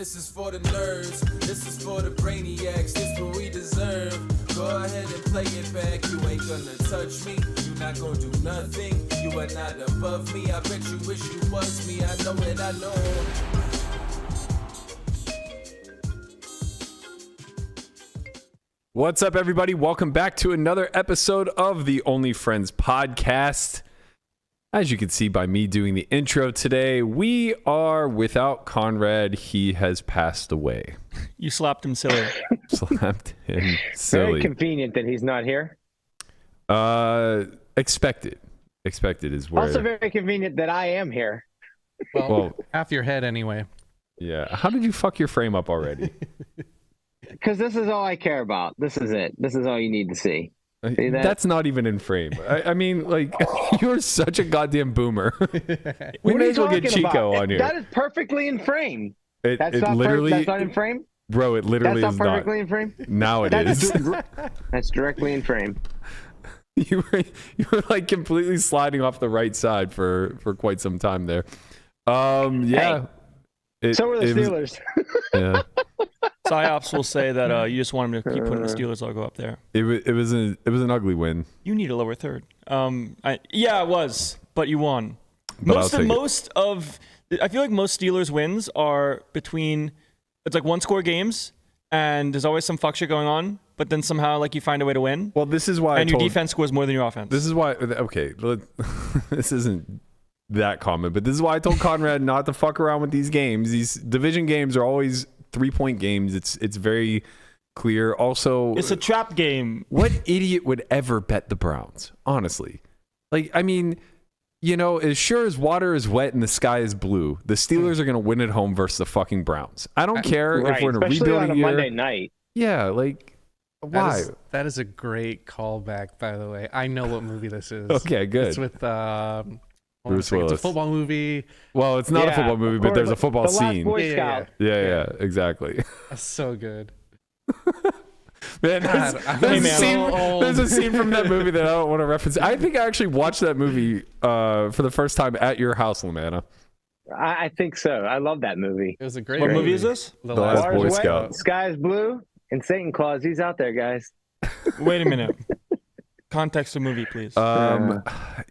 This is for the nerds, this is for the brainiacs, this what we deserve. Go ahead and play it back, you ain't gonna touch me, you not gonna do nothing, you are not above me, I bet you wish you was me, I know it, I know. What's up, everybody? Welcome back to another episode of the Only Friends podcast. As you can see by me doing the intro today, we are without Conrad. He has passed away. You slapped him silly. Slapped him silly. Very convenient that he's not here. Expected. Expected is where. Also very convenient that I am here. Well, half your head anyway. Yeah. How did you fuck your frame up already? Because this is all I care about. This is it. This is all you need to see. See that? That's not even in frame. I mean, like, you're such a goddamn boomer. We What may are as you well get talking Chico about? on here. That is perfectly in frame. That's It not literally, that's not in frame? bro, it literally That's is not not. perfectly in frame? Now it is. That's directly in frame. You were like completely sliding off the right side for quite some time there. Yeah. So are the Steelers. Yeah. Psyops will say that you just want him to keep putting the Steelers logo up there. It was an ugly win. You need a lower third. Yeah, it was, but you won. But I feel like most Steelers wins are between, it's like one score games, and there's always some fuck shit going on, but then somehow like you find a way to win. Well, this is why and your defense scores more than your offense. This is why. Okay, this isn't that common, but this is why I told Conrad not to fuck around with these games. These division games are always 3-point games. It's very clear. Also, it's a trap game. What idiot would ever bet the Browns? Honestly, like, I mean, you know, as sure as water is wet and the sky is blue, the Steelers are going to win at home versus the fucking Browns. I don't care if we're in a especially rebuilding on a year. Monday night. Yeah, like, why? That is a great callback, by the way. I know what movie this is. Okay, good. It's with Bruce Willis. It's a football movie. Well, it's not a football movie, but there's a football the scene. Last Boy Scout. Yeah, exactly. That's so good. Man, there's a scene from that movie that I don't want to reference. I think I actually watched that movie for the first time at your house, Lamanna. I think so. I love that movie. It was a great What movie is this? The Last Last Boy Water's Scout. wet, sky's blue, and Satan Claus, he's out there, guys. Wait a minute. Context of movie, please.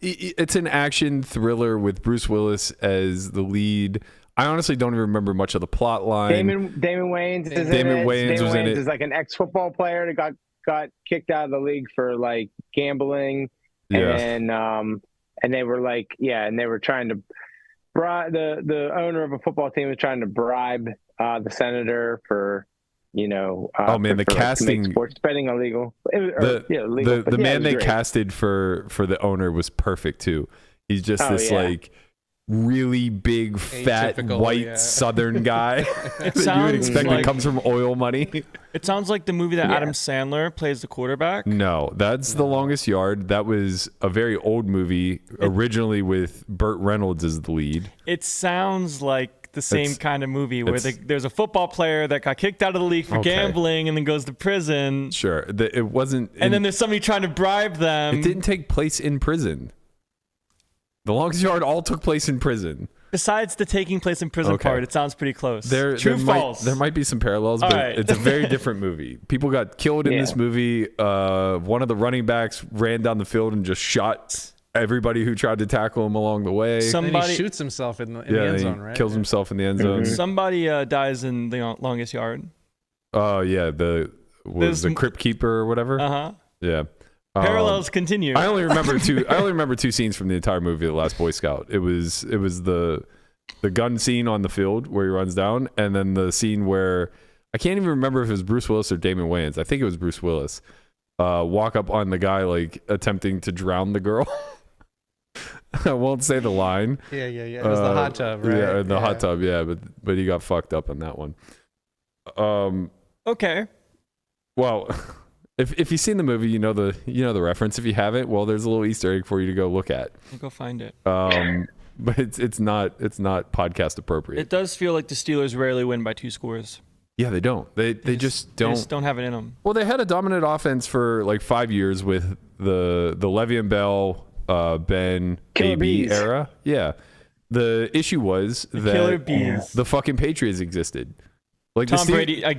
It's an action thriller with Bruce Willis as the lead. I honestly don't even remember much of the plot line. Damon Wayans is Damon in it. Wayans was in it. Is like an ex-football player that got kicked out of the league for like gambling, Yeah. and they were like, and they were trying to bribe the owner of a football team was trying to bribe the senator for. You know, oh man, the casting, like sports betting illegal. The man they casted for the owner was perfect too. He's just like really big, fat, white Southern guy that you would expect that comes from oil money. It sounds like the movie that Adam Sandler plays the quarterback. No, that's The Longest Yard. That was a very old movie, originally with Burt Reynolds as the lead. It sounds like the same kind of movie where there's a football player that got kicked out of the league for gambling and then goes to prison. Sure, it wasn't. And then there's somebody trying to bribe them. It didn't take place in prison. The Longest Yard all took place in prison. Besides the taking place in prison part, it sounds pretty close. True, false. There might be some parallels, but it's a very different movie. People got killed in this movie. One of the running backs ran down the field and just shot everybody who tried to tackle him along the way. Somebody shoots himself in the end zone, right? Kills himself in the end zone. Somebody dies in the Longest Yard. Oh yeah, the crypt keeper or whatever. Yeah. Parallels continue. I only remember two scenes from the entire movie, The Last Boy Scout. It was the gun scene on the field where he runs down, and then the scene where I can't even remember if it was Bruce Willis or Damon Wayans. I think it was Bruce Willis. Walk up on the guy like attempting to drown the girl. I won't say the line. Yeah. It was the hot tub, right? Yeah, the hot tub. Yeah, but he got fucked up on that one. Okay. Well, if you've seen the movie, you know the reference. If you haven't, well, there's a little Easter egg for you to go look at. I'll go find it. But it's not podcast appropriate. It does feel like the Steelers rarely win by 2 scores. Yeah, they don't. They just don't. They just don't have it in them. Well, they had a dominant offense for like 5 years with the Le'Veon Bell, Ben, Killer AB bees. era. Yeah. The issue was that Killer bees. the fucking Patriots existed. Like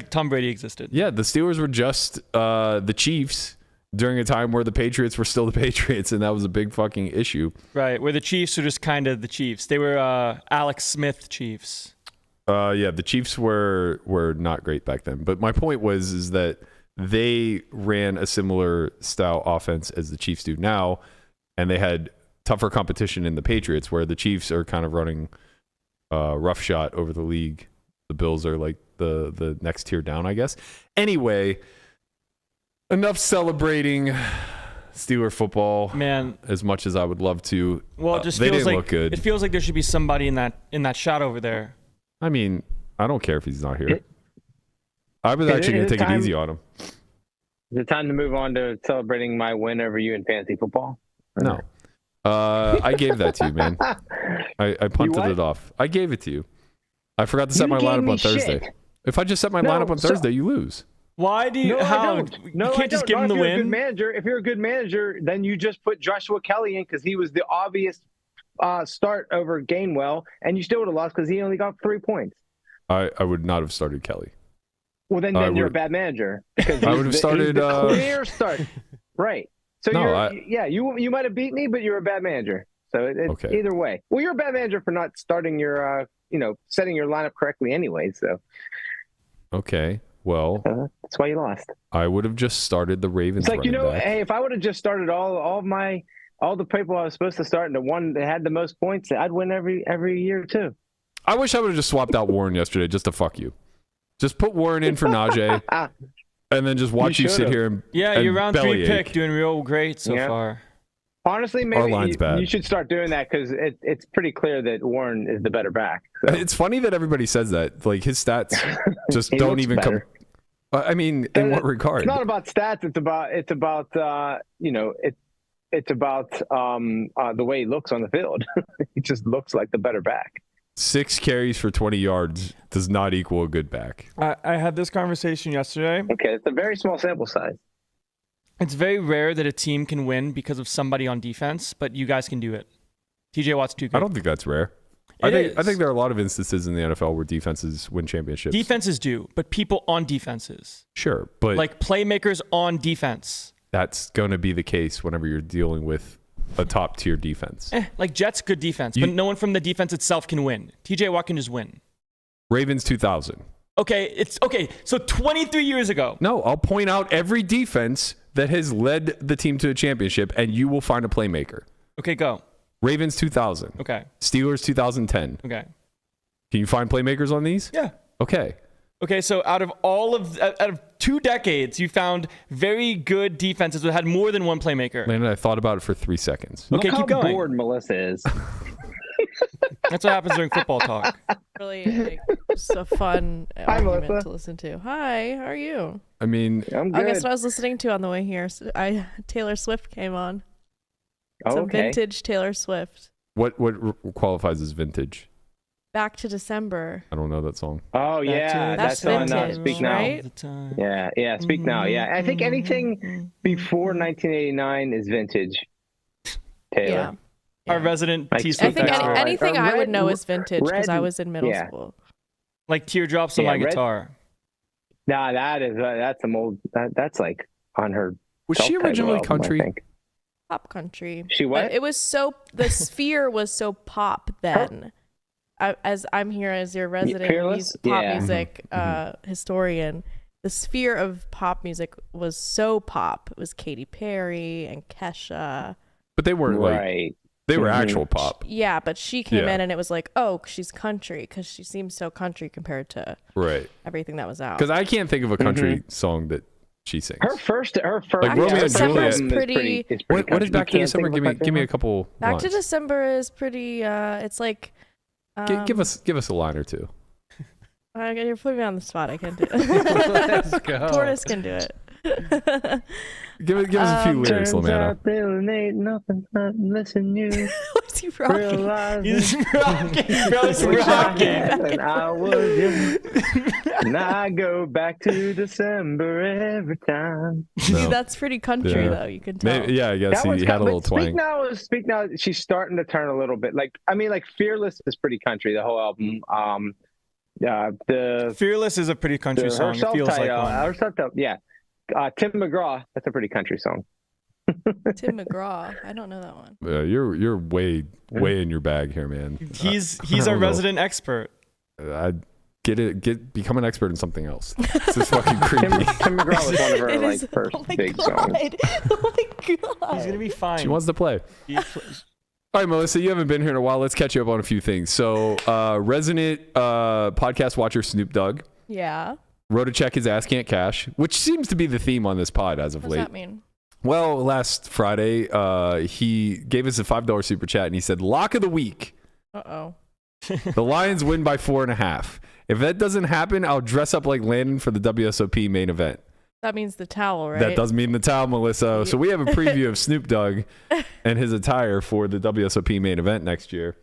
Tom Brady existed. Yeah, the Steelers were just the Chiefs during a time where the Patriots were still the Patriots, and that was a big fucking issue. Right, where the Chiefs were just kind of the Chiefs. They were Alex Smith Chiefs. Yeah, the Chiefs were not great back then. But my point is that they ran a similar style offense as the Chiefs do now, and they had tougher competition in the Patriots, where the Chiefs are kind of running roughshod over the league. The Bills are like the next tier down, I guess. Anyway, enough celebrating Steeler football. Man, as much as I would love to. Well, it just they feels didn't like look good. It feels like there should be somebody in that shot over there. I mean, I don't care if he's not here. I was actually going to take it easy on him. Is it time to move on to celebrating my win over you in fantasy football? No. I gave that to you, man. I punted it off. I gave it to you. I forgot to set my lineup on Thursday. Shit. If I just set my lineup on Thursday, you lose. Why do you? No, how? I don't. No, you can't just give him the if you're a good win. manager, if you're a good manager, then you just put Joshua Kelly in because he was the obvious start over Gainwell, and you still would have lost because he only got 3 points. I would not have started Kelly. Well, then you're a bad manager. Because I would have started clear start. Right. So No, you might have beat me, but you're a bad manager. So it's Okay. either way. Well, you're a bad manager for not starting your setting your lineup correctly anyway. So Okay. Well, that's why you lost. I would have just started the Ravens. It's like, back. hey, if I would have just started all the people I was supposed to start and the one that had the most points, I'd win every year too. I wish I would have just swapped out Warren yesterday just to fuck you. Just put Warren in for Najee, and then just watch you sit here and You're round 3 bellyache. pick, doing real great so far. Honestly, Our maybe line's bad. you should start doing that because it's pretty clear that Warren is the better back. So. It's funny that everybody says that. Like his stats just He don't looks even better. come. I mean, in what regard? It's not about stats. It's about the way he looks on the field. He just looks like the better back. 6 carries for 20 yards does not equal a good back. I had this conversation yesterday. Okay, it's a very small sample size. It's very rare that a team can win because of somebody on defense, but you guys can do it. TJ Watt's too good. I don't think that's rare. I think there are a lot of instances in the NFL where defenses win championships. Defenses do, but people on defenses. Sure, but Like playmakers on defense. that's going to be the case whenever you're dealing with a top tier defense. Like Jets, good defense, but no one from the defense itself can win. TJ Watt can just win. Ravens 2000. Okay, so 23 years ago. No, I'll point out every defense that has led the team to a championship, and you will find a playmaker. Okay, go. Ravens 2000. Okay. Steelers 2010. Okay. Can you find playmakers on these? Yeah. Okay. Okay, so out of 2 decades, you found very good defenses that had more than one playmaker. Landon, I thought about it for 3 seconds. Okay, Look keep how going. bored Melissa is. That's what happens during football talk. Really, just a fun Hi, argument Melissa. to listen to. Hi, how are you? I mean, I'm I good. guess what I was listening to on the way here, Taylor Swift came on. Some Okay. vintage Taylor Swift. what qualifies as vintage? Back to December. I don't know that song. Oh yeah, That's that's on vintage, Speak Now. right? The time. Yeah, Speak Now. Yeah, I think anything before 1989 is vintage. Taylor. Yeah. Our resident Like, T I Swift think expert. anything I would know is vintage because I red- was in middle yeah. school. Like teardrops on Yeah, my red- guitar. Nah, that's some old. That's like on her. Was she self-titled originally album, I country? think. Pop country. She But what? it was so, the sphere was so pop then. As I'm here as your resident Fearless? pop Yeah. music historian, the sphere of pop music was so pop. It was Katy Perry and Kesha. But they weren't like Right. they were Mhm. actual pop. Yeah, but she came Yeah. in and it was like, oh, she's country because she seems so country compared to Right. everything that was out. Because I can't think of a country song that she sings. Her first. Like Back to Romeo and December Juliet. is pretty. What is Back to December? Give me a couple Back to lines. December is pretty. It's like. Give us a line or two. You're putting me on the spot. I can't do it. Let's go. Tortoise can do it. Give us a few lyrics, Lamanna. Ain't nothing listen you. What's he rocking? Realize He's rocking. Bro's rocking. and I was young. And I go back to December every time. No. That's pretty country, Yeah. though. You can tell. Maybe, yeah, I guess That he one's had a kind- little but twang. Speak Now. She's starting to turn a little bit. Like Fearless is pretty country. The whole album. The Fearless is a pretty country song. It feels like one. yeah. Tim McGraw. That's a pretty country song. Tim McGraw. I don't know that one. You're way in your bag here, man. He's I our don't know. resident expert. Become an expert in something else. This is fucking creepy. Tim McGraw was one of her It like is- first oh my big God. songs. Oh my God. He's gonna be fine. She wants to play. All right, Melissa, you haven't been here in a while. Let's catch you up on a few things. So, resident podcast watcher Snoop Dogg Yeah. wrote a check his ass can't cash, which seems to be the theme on this pod as of What does late. that mean? Well, last Friday, he gave us a $5 super chat and he said, "Lock of the week. Uh-oh. The Lions win by 4.5. If that doesn't happen, I'll dress up like Landon for the WSOP main event." That means the towel, right? That does mean the towel, Melissa. So we have a preview of Snoop Dogg and his attire for the WSOP main event next year.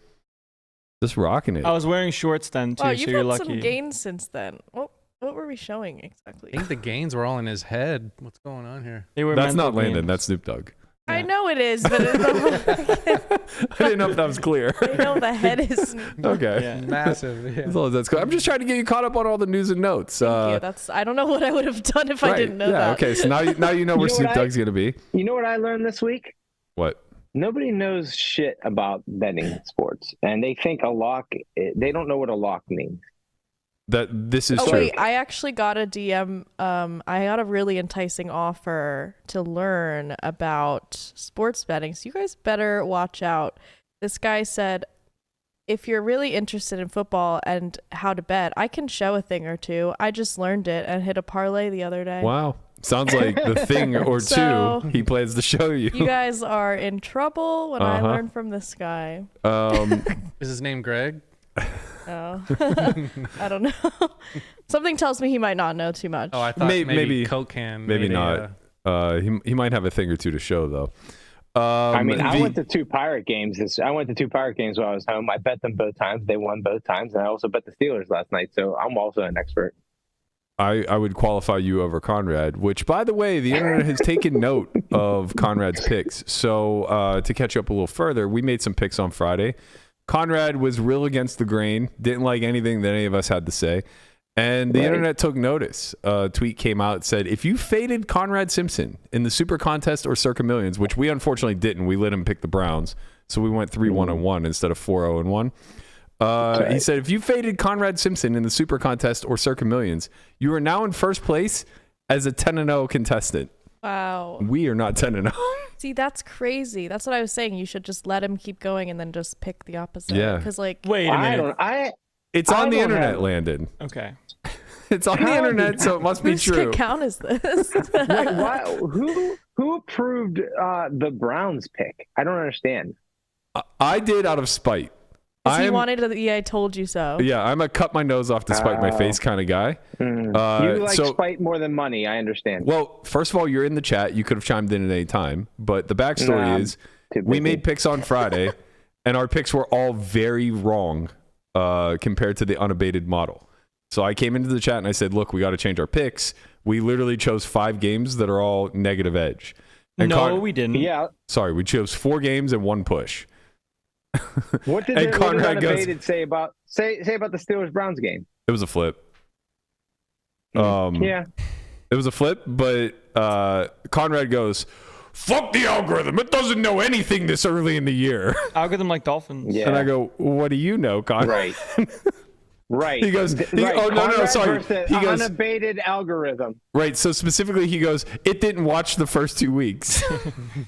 Just rocking it. I was wearing shorts then too, Wow, so you've you're had lucky. some gains since then. What were we showing I exactly? think the gains were all in his head. What's going on here? They were That's mental not Landon. games. That's Snoop Dogg. I know it is, but I didn't know if that was clear. I know the head is. Okay. Yeah. Massive. Yeah. As long as that's cool. I'm just trying to get you caught up on all the news and notes. Thank you. I don't know what I would have done if I right. didn't know yeah, that. Okay. So now you know where You know what Snoop Dogg's going to be. You know what I learned this week? What? Nobody knows shit about betting sports, and they think a lock. They don't know what a lock means. That this is Oh true. wait, I actually got a DM. I got a really enticing offer to learn about sports betting. So you guys better watch out. This guy said, if you're really interested in football and how to bet, I can show a thing or two. I just learned it and hit a parlay the other day. Wow. Sounds like the thing or So- two he plans to show you. You guys are in trouble when I Uh-huh. learned from this guy. Is his name Greg? Oh, I don't know. Something tells me he might not know too much. Oh, I thought Maybe- maybe Coke can. maybe made a, not. He might have a thing or two to show though. I mean, I went to two Pirate games. I went to two Pirate games while I was home. I bet them both times. They won both times, and I also bet the Steelers last night. So I'm also an expert. I would qualify you over Conrad, which, by the way, the internet has taken note of Conrad's picks. So to catch up a little further, we made some picks on Friday. Conrad was real against the grain, didn't like anything that any of us had to say. And the internet took notice. A tweet came out, said, if you faded Conrad Simpson in the Super Contest or Circa Millions, which we unfortunately didn't, we let him pick the Browns. So we went 3-1-1 instead of 4-0-1. He said, if you faded Conrad Simpson in the Super Contest or Circa Millions, you are now in first place as a 10-0 contestant. Wow. We are not 10-0. See, that's crazy. That's what I was saying. You should just let him keep going and then just pick the opposite. Yeah. Because, like, Wait a minute. It's I on the don't internet, have- Landon. Okay. It's on the How internet, did- so it must be whose true. account is this? Wait, why, who approved the Browns pick? I don't understand. I did out of spite. He wanted to, yeah, I told you so. Yeah, I'm a cut my nose off to spite my face kind of guy. You like spite more than money. I understand. Well, first of all, you're in the chat. You could have chimed in at any time. But the backstory Nah, is too we busy. made picks on Friday, and our picks were all very wrong compared to the unabated model. So I came into the chat and I said, look, we got to change our picks. We literally chose 5 games that are all negative edge. And No, we didn't. Yeah. Sorry, we chose 4 games and 1 push. What did And the Conrad goes- unabated say about the Steelers Browns game? It was a flip. Yeah. It was a flip, but Conrad goes, fuck the algorithm. It doesn't know anything this early in the year. Algorithm like Dolphins. Yeah. And I go, what do you know, Conrad? Right. Right. He goes, Right. oh, no, Conrad sorry. versus He goes, unabated algorithm. right. So specifically, he goes, it didn't watch the first 2 weeks.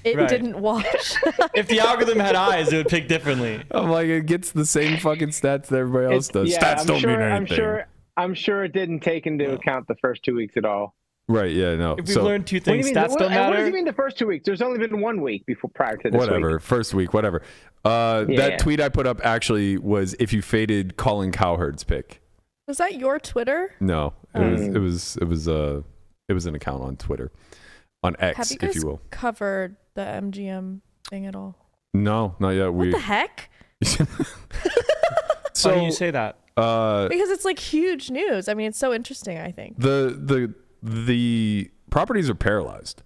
It Right. didn't watch. If the algorithm had eyes, it would pick differently. I'm like, it gets the same fucking stats that everybody else does. Yeah, Stats I'm don't sure, mean anything. I'm sure it didn't take into account the first 2 weeks at all. Right. Yeah. No. If we've So learned 2 What do you things, mean- stats what- don't and What does matter. he mean the first 2 weeks? There's only been 1 week before prior to this whatever. week. First week, whatever. Yeah. That tweet I put up actually was if you faded Colin Cowherd's pick. Was that your Twitter? No, it was an account on Twitter, on X, Have you guys if you will. covered the MGM thing at all? No, not yet. What the heck? So Why do you say that? Because it's like huge news. I mean, it's so interesting, I think. the properties are paralyzed.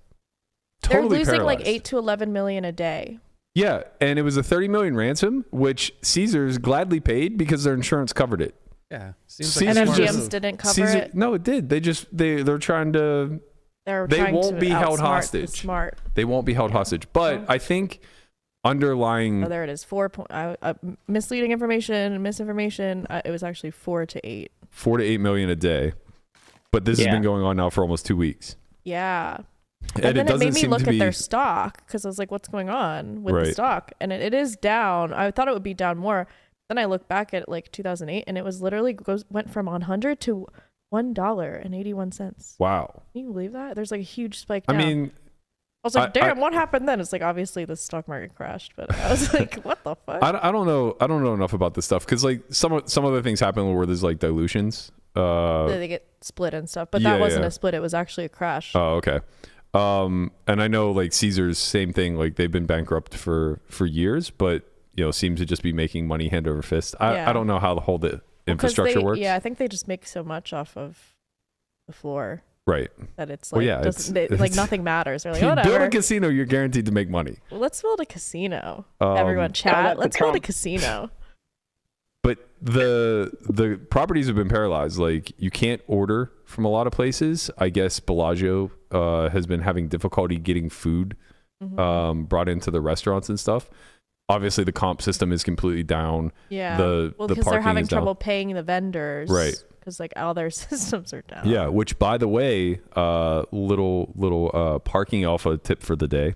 They're Totally losing paralyzed. like 8 to 11 million a day. Yeah, and it was a $30 million ransom, which Caesars gladly paid because their insurance covered it. Yeah. Seems Caesars And a smart MGM's move. didn't cover it. No, it did. They're trying to. They won't be held hostage. Smart. They won't be held hostage. But I think underlying. Oh, there it is. Misleading information, misinformation. It was actually 4 to 8. 4 to 8 million a day. But this has been going on now for almost 2 weeks. Yeah. And then it made me look at be... their stock because I was like, what's going on with the stock? And it is down. I thought it would be down more. Then I look back at like 2008 and it was literally went from 100 to $1.81. Wow. Can you believe that? There's like a huge spike down. I mean, I was like, damn, what happened then? It's like, obviously the stock market crashed, but I was like, what the fuck? I don't know enough about this stuff because like some other things happen where there's like dilutions. They get split and stuff, but that wasn't a split. It was actually a crash. Oh, okay. And I know like Caesars, same thing. Like they've been bankrupt for years, but seem to just be making money hand over fist. I don't know how the infrastructure works. Yeah, I think they just make so much off of the floor. Right. That it's like, it's nothing matters. They're like, you whatever. build a casino, you're guaranteed to make money. Let's build a casino. Everyone chat. Let's build a casino. But the properties have been paralyzed. Like you can't order from a lot of places. I guess Bellagio has been having difficulty getting food brought into the restaurants and stuff. Obviously, the comp system is completely down. Yeah. Because they're having trouble paying the vendors. Right. Because like all their systems are down. Yeah. Which, by the way, little parking alpha tip for the day: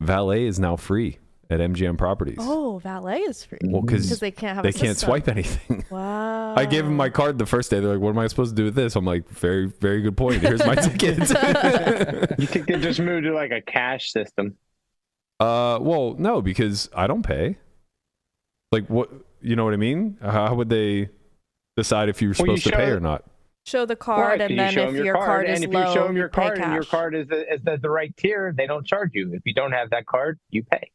valet is now free at MGM properties. Oh, valet is free. Well, because they can't have. They can't swipe anything. Wow. I gave them my card the first day. They're like, "What am I supposed to do with this?" I'm like, "Very, very good point. Here's my ticket." You think they just moved to like a cash system? Well, no, because I don't pay. Like, what? You know what I mean? How would they decide if you're supposed to pay or not? Show the card, and then if your card is and if low, you show them your pay card, and your cash. card is the right tier, they don't charge you. If you don't have that card, you pay.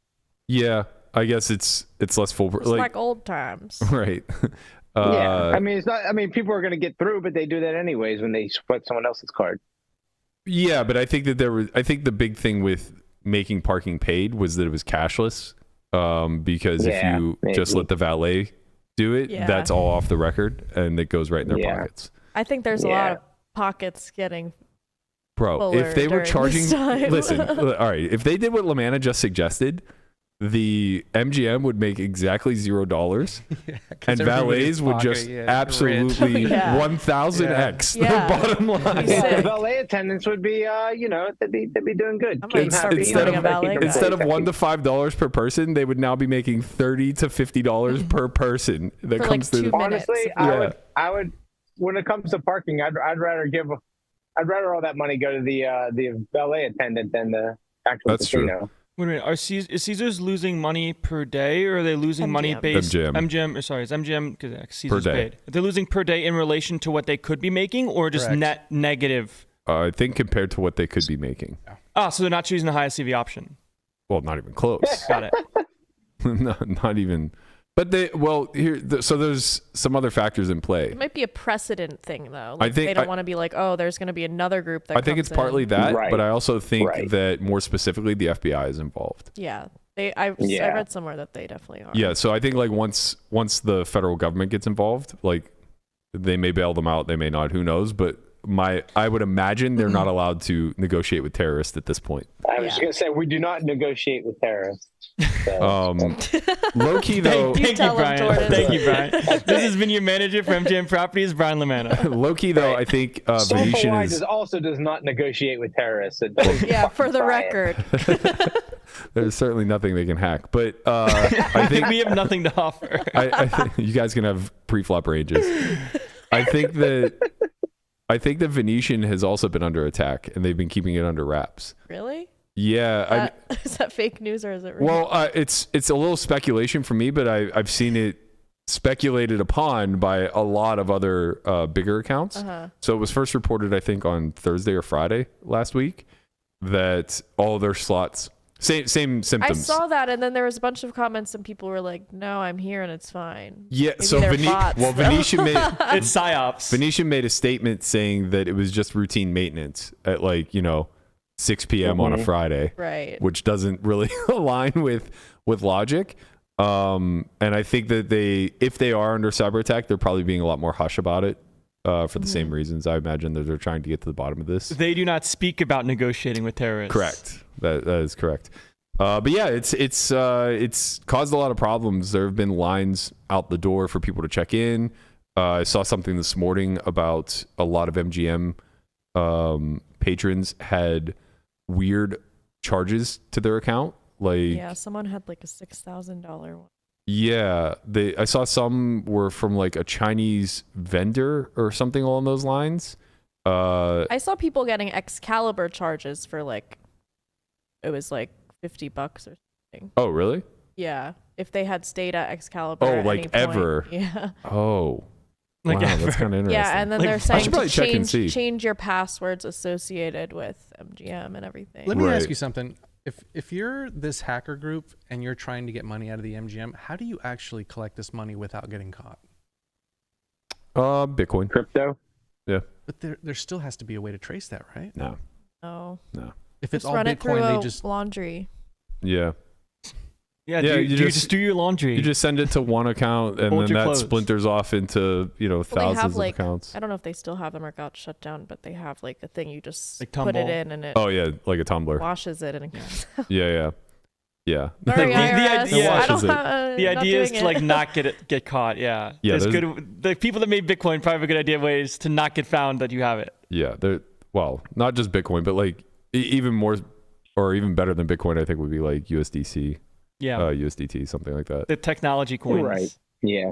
Yeah, I guess it's less full. It's like old times, right? Yeah, I mean it's not. I mean people are going to get through, but they do that anyways when they swipe someone else's card. Yeah, but I think that I think the big thing with making parking paid was that it was cashless. Because if you just let the valet do it, that's all off the record, and it goes right in their pockets. I think there's a lot of pockets getting. Bro, if they were charging, listen, all right, if they did what Lamanna just suggested, the MGM would make exactly $0, and valets would just absolutely 1000x their bottom line. Yeah, the valet attendants would be, they'd be doing good. Instead of $1 to $5 per person, they would now be making $30 to $50 per person that for comes like through. Honestly, I would. When it comes to parking, I'd rather all that money go to the valet attendant than the actual casino. True. Wait a minute, is Caesars losing money per day, or are they losing money based MGM? It's MGM because Caesars paid. They're losing per day in relation to what they could be making, or just net negative? I think compared to what they could be making. So they're not choosing the highest CV option. Well, not even close. Got it. No, not even. But so there's some other factors in play. It might be a precedent thing, though. I think they don't want to be like, oh, there's going to be another group that. I think it's partly that, but I also think that more specifically, the FBI is involved. Yeah, I read somewhere that they definitely are. Yeah, so I think like once the federal government gets involved, like they may bail them out, they may not, who knows? But I would imagine they're not allowed to negotiate with terrorists at this point. I was just gonna say we do not negotiate with terrorists. So. Low key though. Thank you, Brian. Thank you, Brian. This has been your manager for MGM Properties, Brian Lamanna. Low key though, I think Venetian also does not negotiate with terrorists. So for the record. There's certainly nothing they can hack, but I think we have nothing to offer. I think you guys can have pre-flop ranges. I think that Venetian has also been under attack, and they've been keeping it under wraps. Really? Yeah. Is that fake news or is it real? Well, it's a little speculation for me, but I've seen it speculated upon by a lot of other bigger accounts. So it was first reported, I think, on Thursday or Friday last week that all of their slots, same symptoms. I saw that, and then there was a bunch of comments, and people were like, "No, I'm here, and it's fine." Yeah. Maybe so Venetian made it's psyops. Venetian made a statement saying that it was just routine maintenance at 6 p.m. on a Friday, right? Which doesn't really align with logic. And I think that if they are under cyber attack, they're probably being a lot more hush about it for the same reasons. I imagine that they're trying to get to the bottom of this. They do not speak about negotiating with terrorists. Correct. That is correct. But yeah, it's caused a lot of problems. There have been lines out the door for people to check in. I saw something this morning about a lot of MGM patrons had weird charges to their account. Yeah, someone had like a $6,000 one. Yeah, I saw some were from like a Chinese vendor or something along those lines. I saw people getting Excalibur charges for like, it was like $50 or something. Oh, really? Yeah, if they had stayed at Excalibur. Oh, at like any point. ever? Yeah. Oh. Like wow, ever. that's kind of interesting. Yeah, and then Like, they're I saying should to probably check and see. change your passwords associated with MGM and everything. Let me Right. ask you something. If you're this hacker group and you're trying to get money out of the MGM, how do you actually collect this money without getting caught? Bitcoin. Crypto. Yeah. But there still has to be a way to trace that, right? No. Oh. If it's Just all run it through Bitcoin, a they just laundry. Yeah. Yeah, Yeah, you just do your laundry. You just send it to one account, and Fold then your that clothes. splinters off into Well, they thousands have of like, accounts. I don't know if they still have them or got shut down, but they have like a thing you just Like put it Tumblr. in and it Oh yeah, like a tumbler. washes it and it comes out. Yeah. Sorry, The IRS. idea- I don't washes it. the not idea is doing to like it. not get caught. Yeah. Yeah, There's there's- good. The people that made Bitcoin probably have a good idea of ways to not get found that you have it. Yeah, well, not just Bitcoin, but like even more or even better than Bitcoin, I think would be like USDC, Yeah. USDT, something like that. The technology coins. Right. Yeah.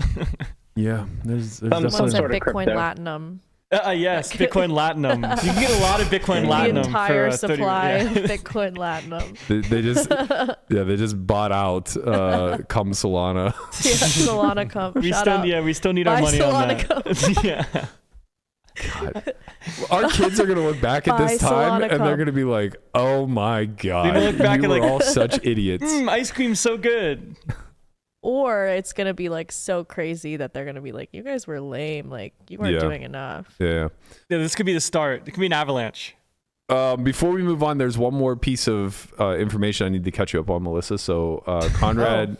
Yeah, there's Some Someone definitely said sort of Bitcoin crypto. Latinum. Yes, Bitcoin Latinum. You can get a lot of Bitcoin The Latinum entire for 30, supply yeah. of Bitcoin Latinum. they just bought out Cum Solana. Yeah, Solana Cup. Shout out. We still need our Buy money on Solana that. Yeah. God. Our kids are gonna look back at Buy this time Solana and they're Cup. gonna be like, "Oh my god, They're gonna look back you and were like, all such idiots." Ice cream's so good. Or it's gonna be like so crazy that they're gonna be like, "You guys were lame. Like you weren't Yeah. doing enough." Yeah. Yeah, this could be the start. It could be an avalanche. Before we move on, there's one more piece of information I need to catch you up on, Melissa. So Conrad,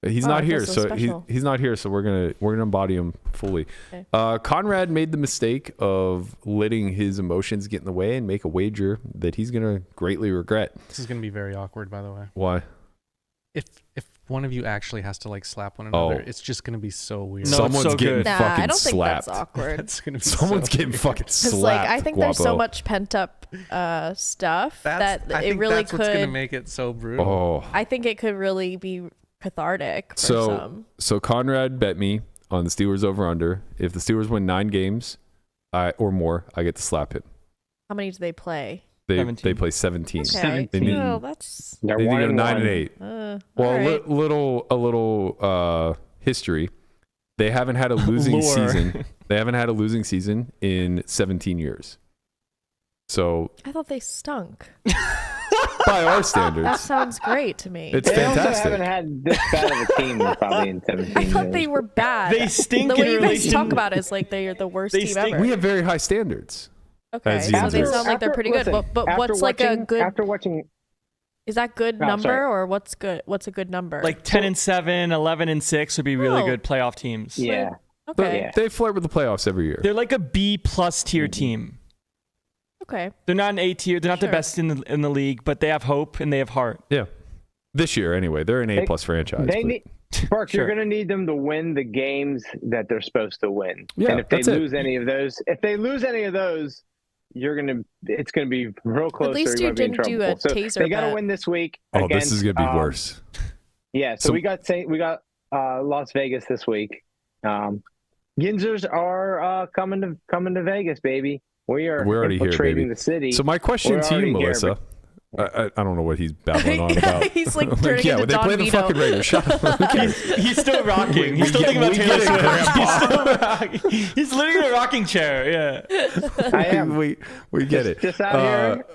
he's Oh, not I here, feel so so special. he's not here. So we're gonna embody him fully. Okay. Conrad made the mistake of letting his emotions get in the way and make a wager that he's gonna greatly regret. this is gonna be very awkward, by the way. Why? If one of you actually has to like slap one another, Oh. it's just gonna be so weird. No, Someone's it's so getting good. Nah, fucking I don't think slapped. that's awkward. That's gonna be Someone's so getting fucking Because slapped. like I think there's so Guapo. much pent up stuff that I it think really that's what's gonna could. make it so brutal. Oh. I think it could really be cathartic for So some. so Conrad bet me on the Steelers over under. If the Steelers win 9 games or more, I get to slap him. How many do they play? They 17. play 17. Okay, They need- well, that's They're They need to one go and 9 one. and 8. all Well, right. a little history. They haven't had a losing Lore. season. They haven't had a losing season in 17 years. So I thought they stunk. by our That standards, sounds great to me. it's They also fantastic. haven't had this bad of a team probably in 17 I thought years. they were bad. They stink The way in you guys relation. talk about it is like they're the worst They team stink. ever. We have very high standards. Okay, as so users. they sound like they're pretty good. Listen, But after what's like a watching- good? After watching, Is that good Oh, number sorry. or what's good? What's a good number? Like 10-7, 11-6 would be really Oh. good playoff teams. yeah, But okay, Yeah. they flirt with the playoffs every year. They're like a B+ tier team. okay. They're not an A tier. They're not the Sure. best in the league, but they have hope and they have heart. Yeah. This year, anyway, they're an A+ franchise. they but- need. Bark, Sure. you're going to need them to win the games that they're supposed to win. Yeah, and if they that's it. lose any of those, it's gonna be real close. At least or you might be in didn't do trouble. a So taser they got to bet. win this week. Oh, against, this is gonna be worse. Yeah, so we got Las Vegas this week. Ginzers are coming to Vegas, baby. We're already here, infiltrating baby. the city. So my question We're to you, already here, Melissa, I don't know what he's babbling on about. He's like turning yeah, into when they Don play the Vito. fucking Raiders, shut up. Who cares? He's still rocking. He's still thinking about we Taylor get it, Swift. Grandpa. He's still rocking. He's literally in a rocking chair. Yeah. I am we get it. just out here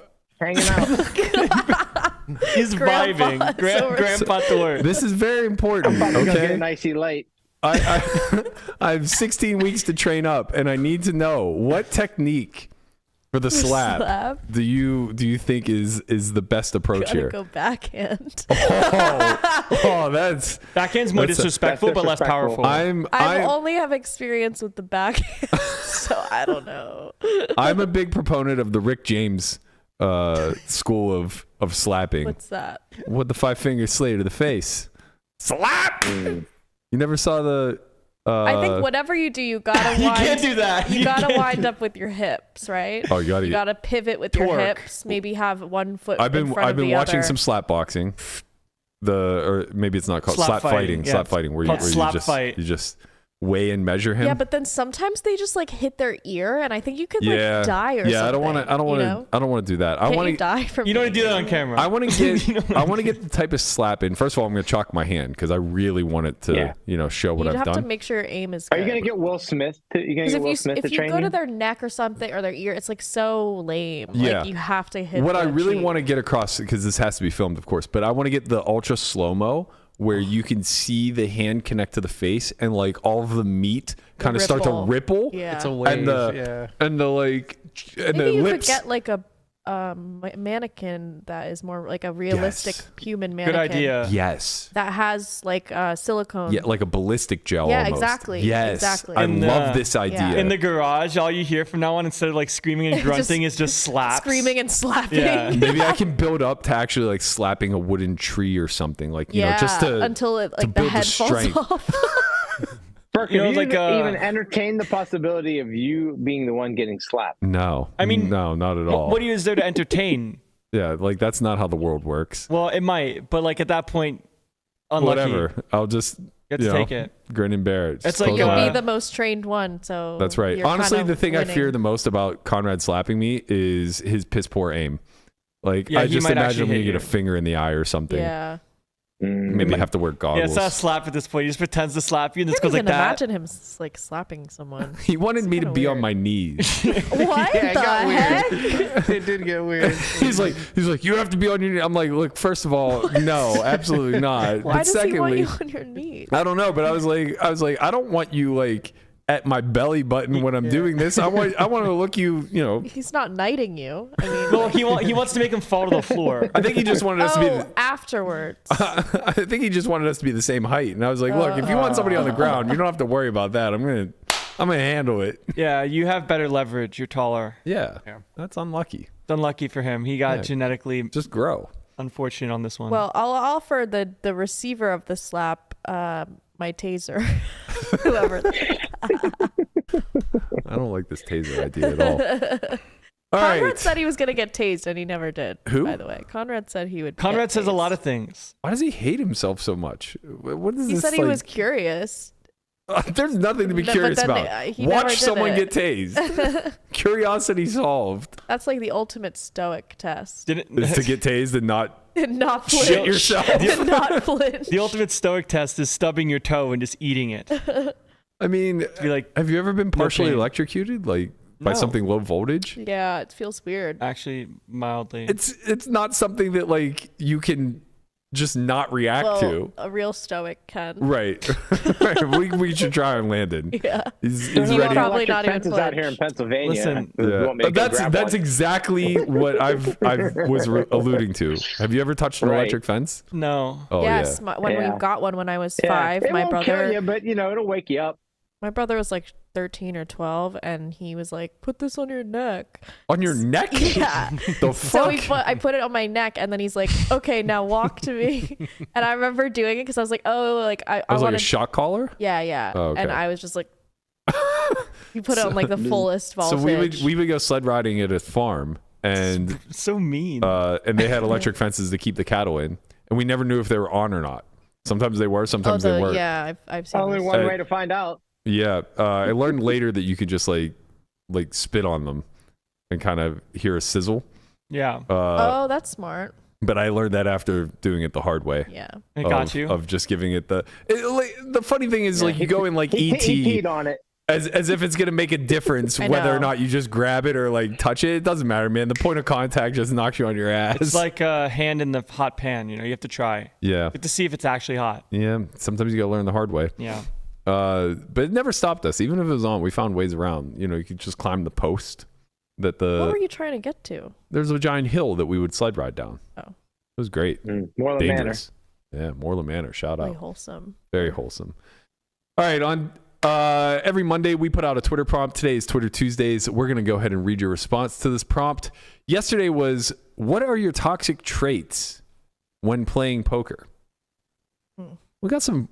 hanging out. He's Grandpa vibing. is over- Grandpa Thor. This is very important. About to go get Okay, an icy light. I have 16 weeks to train up, and I need to know what technique For the slap, do you think is the best approach here? Go backhand. That's backhand's more disrespectful, but less powerful. I only have experience with the backhand, so I don't know. I'm a big proponent of the Rick James school of slapping. What's that? What the 5-finger slay to the face? Slap. You never saw the. I think whatever you do, you gotta. You can't do that. You gotta wind up with your hips, right? Oh, you gotta pivot with your hips. Maybe have one foot. I've been watching some slap boxing. Or maybe it's not called slap fighting. Yeah. Slap fighting, where you just weigh and measure him. Yeah, but then sometimes they just like hit their ear, and I think you could like die or something. Yeah, I don't want to do that. I want to die from. You don't want to do that on camera. I want to get the type of slap in. First of all, I'm going to chalk my hand because I really want it to show what I've done. You have to make sure your aim is good. Are you going to get Will Smith to train you? If you go to their neck or something or their ear, it's like so lame. Yeah. Like you have to hit. What I really want to get across, because this has to be filmed, of course, but I want to get the ultra slow-mo where you can see the hand connect to the face and like all of the meat kind of start to ripple. Yeah. It's a wave. And the Maybe you lips. could get like a mannequin that is more like a realistic human mannequin. Good idea. Yes. That has like silicone. Yeah, like a ballistic gel. Yeah, almost. exactly. Yes. Exactly. I love this idea. In the garage, all you hear from now on, instead of like screaming and grunting, is just slaps. Screaming and slapping. Yeah. Maybe I can build up to actually like slapping a wooden tree or something, like just to until it to like the build head the falls strength. off. Burke, have you even entertained the possibility of you being the one getting slapped? No. I mean, no, not at all. What is there to entertain? Yeah, like that's not how the world works. Well, it might, but like at that point, unlucky. Whatever. I'll just take it. Grin and bear it. It's like you'll be the most trained one. So that's right. Honestly, the thing I fear the most about Conrad slapping me is his piss poor aim. Like I just imagine when you get a finger in the eye or something. Yeah. Maybe have to wear goggles. Yeah, it's not a slap at this point. He just pretends to slap you and I this goes like that. Imagine him like slapping someone. He wanted me to be on my knees. What the heck? It did get weird. He's like, you have to be on your knees. I'm like, look, first of all, no, absolutely not. Why but does secondly, he want you on your knees? I don't know, but I was like, I don't want you like at my belly button when I'm doing this. I want to look you. He's not knighting you. I mean, well, he wants to make him fall to the floor. I think he just wanted us to be afterwards. I think he just wanted us to be the same height, and I was like, look, if you want somebody on the ground, you don't have to worry about that. I'm gonna handle it. Yeah, you have better leverage. You're taller. Yeah. That's unlucky. It's unlucky for him. He got genetically just grow. Unfortunate on this one. Well, I'll offer the receiver of the slap my taser. Whoever. I don't like this taser idea at all. Conrad said he was going to get tased, and he never did. Who? By the way, Conrad said he would. Conrad says a lot of things. Why does he hate himself so much? What is he this? He said he was curious. There's nothing to be curious about. Watch someone get tased. Curiosity solved. That's like the ultimate stoic test. Is to get tased and not flinch. Shit yourself. Not flinch. The ultimate stoic test is stubbing your toe and just eating it. I mean, have you ever been partially electrocuted, like by something low voltage? Yeah, it feels weird. Actually, mildly. It's not something that like you can just not react to. A real stoic can. Right. we should try on Landon. Yeah. He's ready. Probably not even fences out here in Pennsylvania. Listen, that's exactly what I was alluding to. Have you ever touched an electric fence? No. Oh, yes, when we got one when I was 5, it my won't brother. kill you, but it'll wake you up. My brother was like 13 or 12, and he was like, "Put this on your neck." On your neck? Yeah. The fuck? So I put it on my neck, and then he's like, "Okay, now walk to me." And I remember doing it because I was like, "Oh, like I was wanted... like a shock collar." Yeah. Oh, okay. And I was just like, you put it on like the fullest voltage. So we would go sled riding at a farm, and so mean. And they had electric fences to keep the cattle in, and we never knew if they were on or not. Sometimes they were, sometimes they weren't. Yeah, I've seen. Only one way to find out. Yeah, I learned later that you could just like spit on them and kind of hear a sizzle. Yeah. Oh, that's smart. But I learned that after doing it the hard way. Yeah. It got you. Of just giving it the funny thing is like you go in like ET he peed on it. As if it's gonna make a difference whether or not you just grab it or like touch it. It doesn't matter, man. The point of contact just knocks you on your ass. It's like a hand in the hot pan. You have to try. Yeah. You have to see if it's actually hot. Yeah. Sometimes you gotta learn the hard way. Yeah. But it never stopped us. Even if it was on, we found ways around. You could just climb the post What were you trying to get to? There's a giant hill that we would sled ride down. Oh. It was great. Moreland Dangerous. Manor. Yeah, Moreland Manor. Shout out. Really wholesome. Very wholesome. All right, on every Monday we put out a Twitter prompt. Today is Twitter Tuesdays. We're going to go ahead and read your response to this prompt. Yesterday was, what are your toxic traits when playing poker? We got some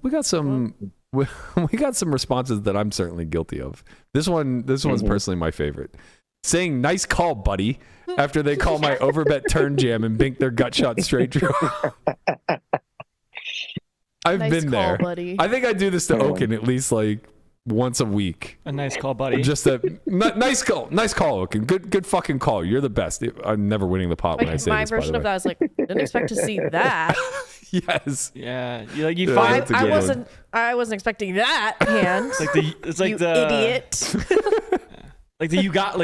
responses that I'm certainly guilty of. This one's personally my favorite. Saying "nice call, buddy" after they call my overbet turn jam and bink their gut shot straight draw. I've been there. Buddy. I think I do this to Oaken at least like once a week. A nice call, buddy. Just a nice call, Oaken. Good fucking call. You're the best. I'm never winning the pot when I say my this. My version of that is like, didn't expect to see that. Yes. Yeah. You find. I wasn't expecting that hand. It's like you the idiot.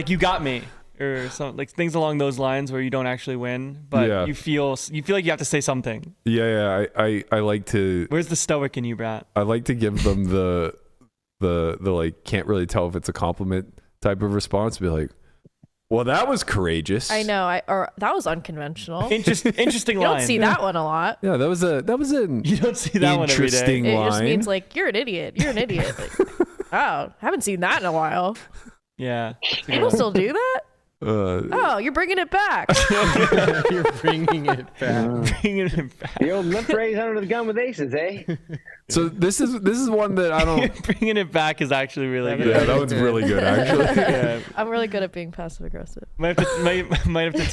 You got me, or something like things along those lines where you don't actually win, but you feel like you have to say something. Yeah. I like to. Where's the stoic in you, Brat? I like to give them the like can't really tell if it's a compliment type of response. Be like, well, that was courageous. I know. Or that was unconventional. Interesting line. You don't see that one a lot. Yeah, that was an you don't see that one every day. Interesting line. It just means like you're an idiot. You're an idiot. Like, oh, haven't seen that in a while. Yeah. People still do that? You're bringing it back. You're bringing it back. The old limp raise under the gun with aces, eh? So this is one that I don't. Bringing it back is actually really good. Yeah, that one's really good actually. Yeah. I'm really good at being passive aggressive. Might have to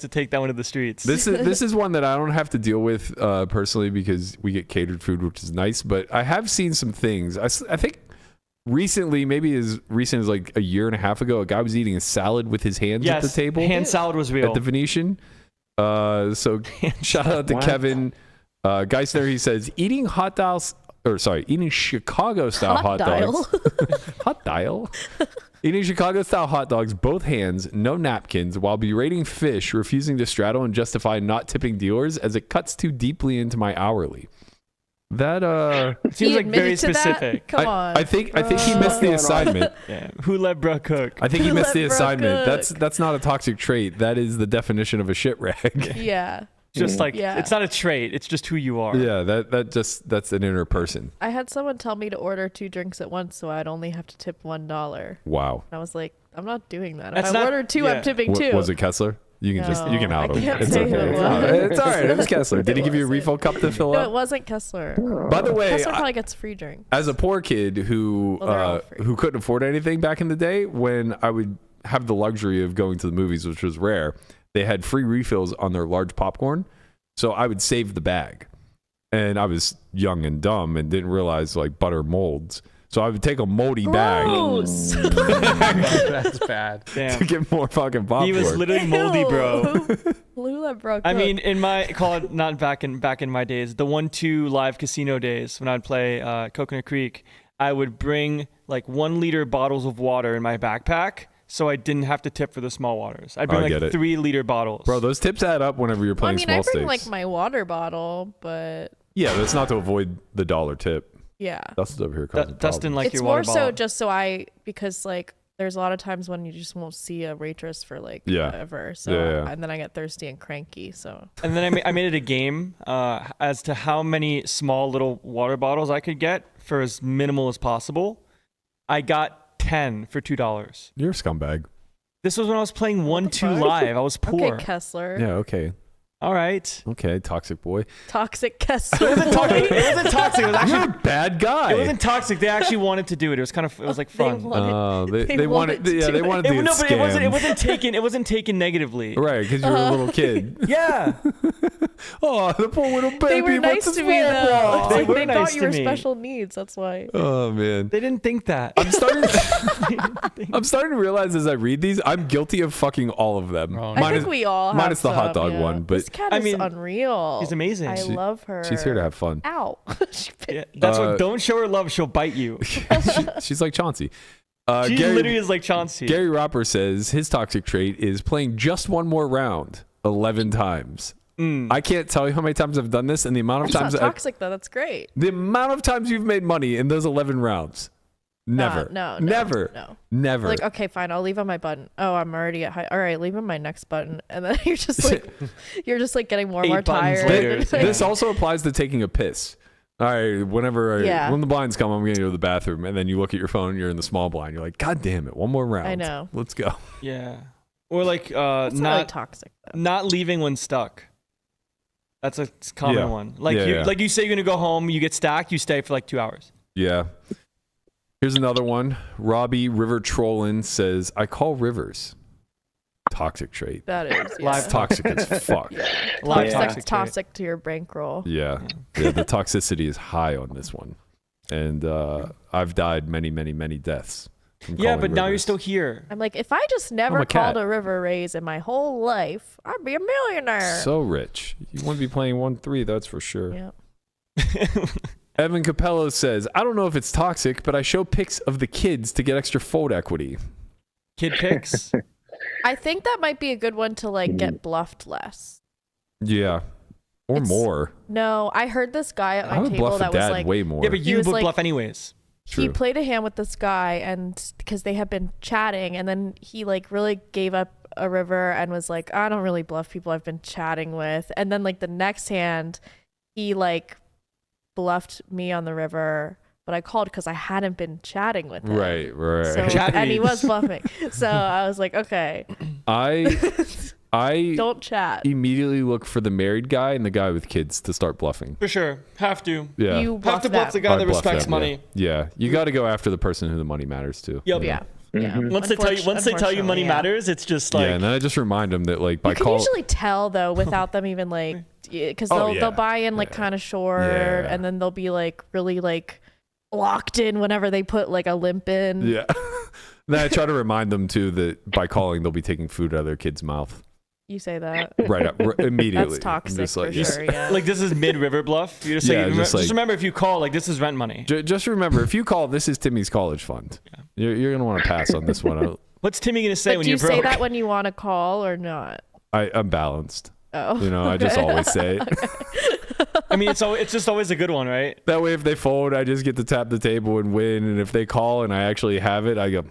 take that one to the streets. This is one that I don't have to deal with personally because we get catered food, which is nice. But I have seen some things. I think. Recently, maybe as recent as like a year and a half ago, a guy was eating a salad with his hands at the table. Hand salad was real. At the Venetian. So shout out to Kevin Geisler. He says, eating Chicago style hot dogs. Hot dial. Eating Chicago style hot dogs, both hands, no napkins, while berating fish, refusing to straddle and justify not tipping dealers as it cuts too deeply into my hourly. That seems like very specific. Come on. I think he missed the assignment. Yeah. Who let bro cook? I think he missed the assignment. That's not a toxic trait. That is the definition of a shit rag. Yeah. Just like it's not a trait. It's just who you are. Yeah. That's an inner person. I had someone tell me to order 2 drinks at once, so I'd only have to tip $1. Wow. And I was like, I'm not doing that. If I ordered 2, I'm tipping 2. Was it Kessler? You can out him. It's okay. It's all right. It was Kessler. Did he give you a refill cup to fill up? No, it wasn't Kessler. By the way, Kessler probably gets free drinks. As a poor kid who couldn't afford anything back in the day, when I would have the luxury of going to the movies, which was rare, they had free refills on their large popcorn. So I would save the bag. And I was young and dumb and didn't realize like butter molds. So I would take a moldy bag. That's bad. Damn. To get more fucking popcorn. He was literally moldy, bro. Who let bro cook? I mean, not back in my days, the 1-2 live casino days when I'd play Coconut Creek, I would bring like 1 liter bottles of water in my backpack. So I didn't have to tip for the small waters. I'd bring like 3 liter bottles. Bro, those tips add up whenever you're playing small stakes. I bring like my water bottle, but yeah, that's not to avoid the $1 tip. Yeah. Dustin's over here. Dustin like it's your water bottle. It's more so just so because like there's a lot of times when you just won't see a waitress for like whatever. So and then I get thirsty and cranky. So and then I made it a game as to how many small little water bottles I could get for as minimal as possible. I got 10 for $2. You're a scumbag. This was when I was playing 1-2 live. I was poor. Okay, Kessler. Yeah. Okay. All right. Okay, toxic boy. Toxic Kessler. It wasn't toxic. It wasn't toxic. It was actually You're a bad guy. It wasn't toxic. They actually wanted to do it. It was kind of. It was like fun. They wanted. Yeah, they wanted to do it. No, but it wasn't taken. It wasn't taken negatively. Right, because you were a little kid. Yeah. Oh, the poor little baby. They were nice to me though. They They nice thought you were to me. special needs. That's why. Oh man. They didn't think that. I'm starting to realize as I read these, I'm guilty of fucking all of them. Oh, I think we all have minus the hot dog one, but this cat is unreal. She's amazing. I love her. She's here to have fun. Ow. Yeah, that's what. Don't show her love. She'll bite you. She's like Chauncey. She literally is like Chauncey. Gary Roper says his toxic trait is playing just one more round 11 times. I can't tell you how many times I've done this, and the amount of times not toxic though. That's great. The amount of times you've made money in those 11 rounds. Never. Never. No. Never. Like, okay, fine, I'll leave on my button. Oh, I'm already at high. All right, leave on my next button, and then you're just like getting more and 8 more buttons tired. later. This also applies to taking a piss. All right, when the blinds come, I'm going to go to the bathroom, and then you look at your phone, you're in the small blind. You're like, God damn it, one more round. I know. Let's go. Yeah. Or like It's not really toxic though. not leaving when stuck. That's a common one. Like like you say you're gonna go home, you get stacked, you stay for like 2 hours. Yeah. Here's another one. Robbie River Trollin says, I call rivers. Toxic trait. That is Live Toxic as fuck. Live toxic to your bankroll. Yeah. The toxicity is high on this one. And I've died many, many, many deaths. Yeah, but now you're still here. I'm like, if I just never called a river raise in my whole life, I'd be a millionaire. So rich. You want to be playing 1-3, that's for sure. Yeah. Evan Capello says, I don't know if it's toxic, but I show pics of the kids to get extra fold equity. Kid pics. I think that might be a good one to like get bluffed less. Yeah. Or more. No, I heard this guy at I my would table bluff that a dad was like, way more. Yeah, but you would like, bluff anyways. True. He played a hand with this guy, and because they had been chatting, and then he like really gave up a river and was like, I don't really bluff people I've been chatting with. And then like the next hand, he like bluffed me on the river, but I called because I hadn't been chatting with him. Right. So, and he was bluffing. So I was like, okay. I don't chat. Immediately look for the married guy and the guy with kids to start bluffing. For sure. Have to. Yeah. You have to bluff the guy I that bluff respects them, money. Yeah. You got to go after the person who the money matters to. Yep. Yeah. Yeah. Once they tell you money matters, it's just like, yeah, and then I just remind them that like by you can usually tell though without them even like, because they'll buy in like kind of short, and then they'll be like really like locked in whenever they put like a limp in. Yeah. Then I try to remind them too that by calling they'll be taking food out of their kid's mouth. You say that right up immediately. That's toxic just like, for sure. Yeah. like this is mid-river bluff. You just say, just remember if you call, like this is rent money. Just remember if you call, this is Timmy's college fund. Yeah. You're gonna want to pass on this one. What's Timmy gonna say but when you're broke? Do you say that when you want to call or not? I'm balanced. Oh. You know, I just always say it. I mean, it's just always a good one, right? That way, if they fold, I just get to tap the table and win. And if they call and I actually have it, I go,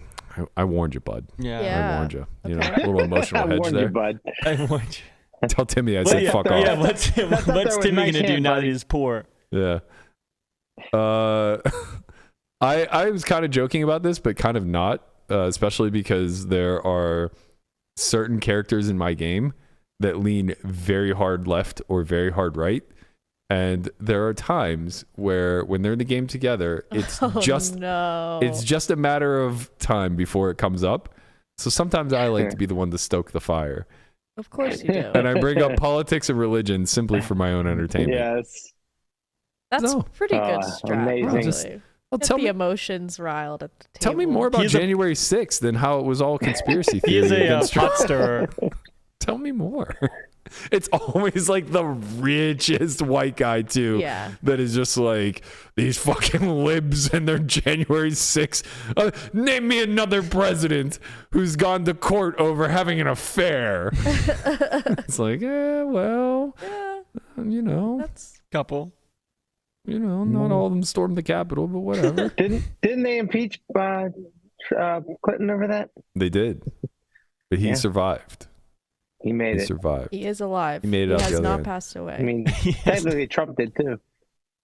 I warned you, bud. Yeah. I warned you. You know, a little emotional hedge there. You, bud. I warned you. Tell Timmy I said fuck off. Yeah, what's Timmy gonna do now that he's poor? Yeah. I was kind of joking about this, but kind of not, especially because there are certain characters in my game that lean very hard left or very hard right. And there are times where when they're in the game together, it's just a matter of time before it comes up. So sometimes I like to be the one to stoke the fire. Of course you do. And I bring up politics and religion simply for my own entertainment. Yes. That's pretty good strategy. Amazing. Get the emotions riled at the table. Tell me more about January 6th and how it was all conspiracy theory. He is a pot stirrer. Tell me more. It's always like the richest white guy too. Yeah. That is just like these fucking libs and their January 6th. Name me another president who's gone to court over having an affair. It's like, you know, that's couple. You know, not all of them stormed the Capitol, but whatever. Didn't they impeach Clinton over that? They did, but he survived. He made it. He survived. He is alive. He made it he out has the not other end. passed away. I mean, technically Trump did too.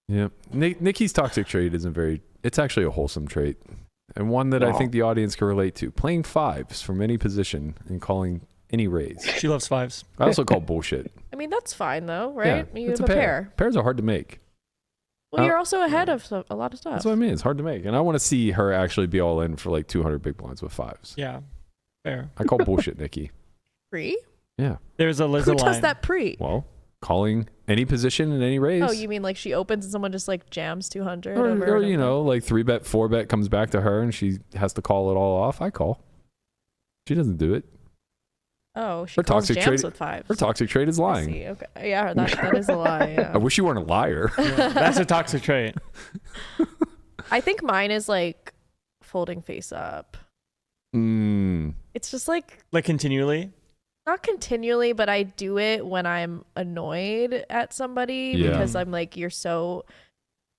Yeah. Nikki's toxic trait isn't very, it's actually a wholesome trait. And one that I think the audience can relate to. Playing fives from any position and calling any raise. She loves fives. I also call bullshit. I mean, that's fine though, right? Yeah, You it's have a pair. Pairs are hard to make. Well, you're also ahead of a lot of stuff. That's what I mean. It's hard to make. And I want to see her actually be all in for like 200 big blinds with fives. Yeah. Fair. I call bullshit, Nikki. Pre? Yeah. There's a Liz Who line. does that pre? Well, calling any position in any raise. Oh, you mean like she opens and someone just like jams 200? Or you know, like 3-bet, 4-bet comes back to her and she has to call it all off. I call. She doesn't do it. Oh, she Her calls toxic jams trait- with fives. Her toxic trait is I lying. see. Okay. Yeah, that is a lie. Yeah. I wish you weren't a liar. That's a toxic trait. I think mine is like folding face up. It's just like continually? not continually, but I do it when I'm annoyed at somebody Yeah. because I'm like, you're so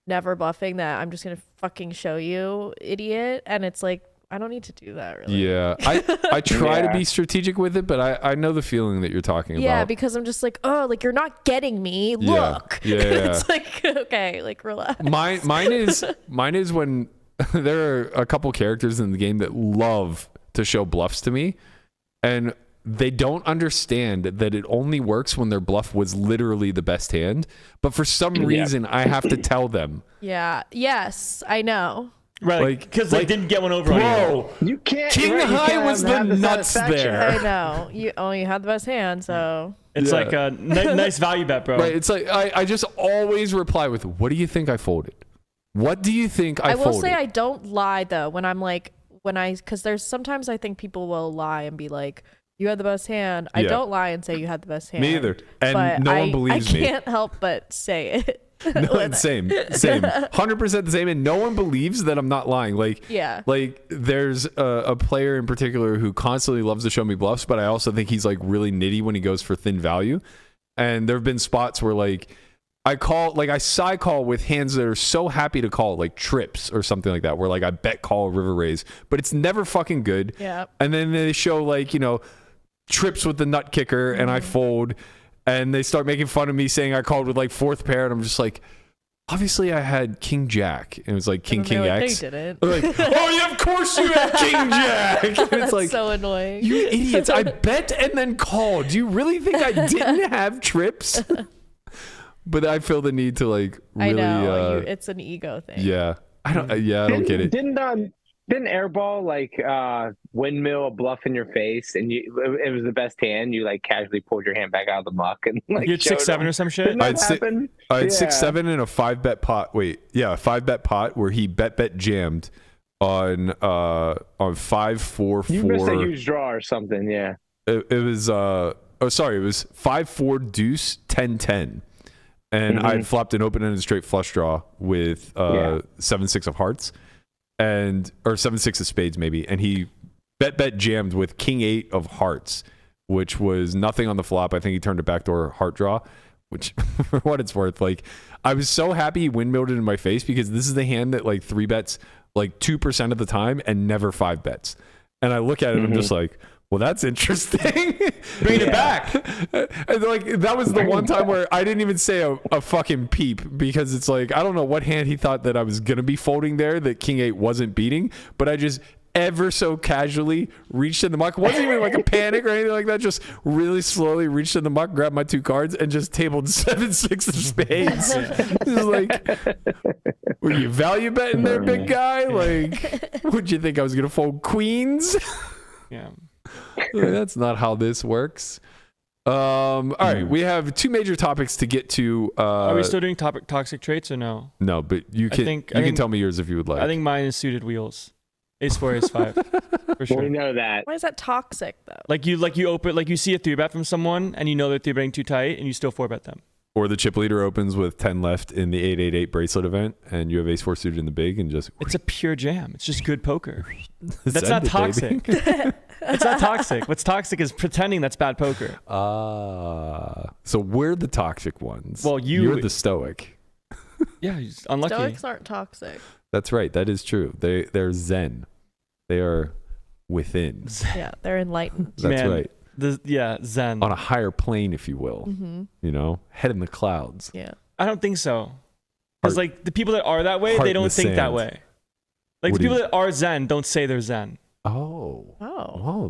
never bluffing that I'm just gonna fucking show you, idiot. And it's like, I don't need to do that really. Yeah, I try to Yeah. be strategic with it, but I know the feeling that you're talking Yeah, about. because I'm just like, oh, like you're not getting me. Yeah. Look. Yeah. It's like, okay, like relax. Mine is when there are a couple characters in the game that love to show bluffs to me, and they don't understand that it only works when their bluff was literally the best hand. But for some reason, I have to tell them, Yeah. Yes, I know. Right, Like- because they like, didn't get one over on you. bro, You can't. King right, you High can't was have the the nuts satisfaction. there. I know. You had the best hand, so It's Yeah. like a nice value bet, bro. right? It's like I just always reply with, "What do you think I folded? What do you think I I will folded?" say I don't lie though when I'm like because there's sometimes I think people will lie and be like, you had the best hand. I Yeah. don't lie and say you had the best hand. Me either, and but no one believes I me. can't help but say it. No, it's same, 100% the same, and no one believes that I'm not lying. Like, Yeah. like there's a player in particular who constantly loves to show me bluffs, but I also think he's like really nitty when he goes for thin value. And there have been spots where like I side call with hands that are so happy to call, like trips or something like that, where like I bet call a river raise, but it's never fucking good. Yeah. And then they show like, trips with the nut kicker and I fold, and they start making fun of me saying I called with like fourth pair, and I'm just like, obviously I had king jack, and it was like king And then they're like, X. They didn't. They're like, oh yeah, of course you had king jack. And it's That's like, so annoying. you idiots, I bet and then called. Do you really think I didn't have trips? But I feel the need to like really I know. It's an ego thing. yeah. I don't get it. Didn't airball like windmill a bluff in your face, and it was the best hand. You like casually pulled your hand back out of the muck and like You had 6-7 or some shit. Didn't that I'd say- happen? I had Yeah. 6-7 in a 5-bet pot. Wait, yeah, a 5-bet pot where he bet jammed on 5-4-4. You missed a huge draw or something. Yeah. It was it was 5-4 deuce 10-10. And I had flopped an open-ended straight flush draw with 7-6 of hearts, or 7-6 of spades maybe, and he bet jammed with king 8 of hearts, which was nothing on the flop. I think he turned a backdoor heart draw, which for what it's worth, like I was so happy he windmilled it in my face, because this is the hand that like 3-bets like 2% of the time and never 5-bets. And I look at it and I'm just like, well, that's interesting. Bring it back. And like that was the one time where I didn't even say a fucking peep, because it's like I don't know what hand he thought that I was gonna be folding there that king 8 wasn't beating, but I just ever so casually reached in the muck. It wasn't even like a panic or anything like that. Just really slowly reached in the muck, grabbed my 2 cards, and just tabled 7-6 of spades. It was like, were you value betting there, big guy? Like, would you think I was gonna fold queens? Yeah. Like, that's not how this works. All right, we have 2 major topics to get to. Are we still doing toxic traits or no? No, but you can can tell me yours if you would like. I think mine is suited wheels. Ace-4, Ace-5. For We sure. know that. Why is that toxic though? Like you open, like you see a 3-bet from someone and you know they're 3-betting too tight and you still 4-bet them. Or the chip leader opens with 10 left in the 888 bracelet event, and you have ace-4 suited in the big, and just It's a pure jam. It's just good poker. send That's not it, baby. toxic. It's not toxic. What's toxic is pretending that's bad poker. So we're the toxic ones. Well, you're the stoic. Yeah, he's unlucky. Stoics aren't toxic. That's right. That is true. They're zen. They are within. Yeah, they're enlightened. That's Man, right. Zen. On a higher plane, if you will. Head in the clouds. Yeah. I don't think so. Because Heart- like the people that are that way, heart they in don't the think that sand. way. Like What the do you- people that are Zen don't say they're Zen. Oh. Oh.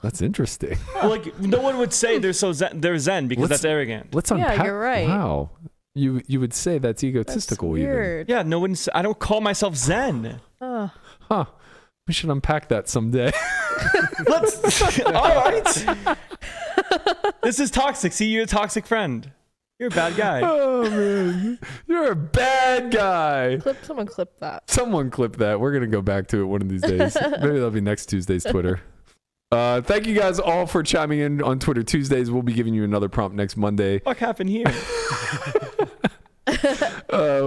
That's interesting. Well, like no one would say they're they're Zen because Let's- that's arrogant. Let's Yeah, unpack. you're right. Wow. You would say that's That's egotistical even. weird. Yeah, no one. I don't call myself Zen. Oh. Huh. We should unpack that someday. Let's. All right. This is toxic. See, you're a toxic friend. You're a bad guy. Oh man. You're a bad guy. Someone clip that. Someone clip that. We're gonna go back to it one of these days. Maybe that'll be next Tuesday's Twitter. Thank you guys all for chiming in on Twitter Tuesdays. We'll be giving you another prompt next Monday. What happened here?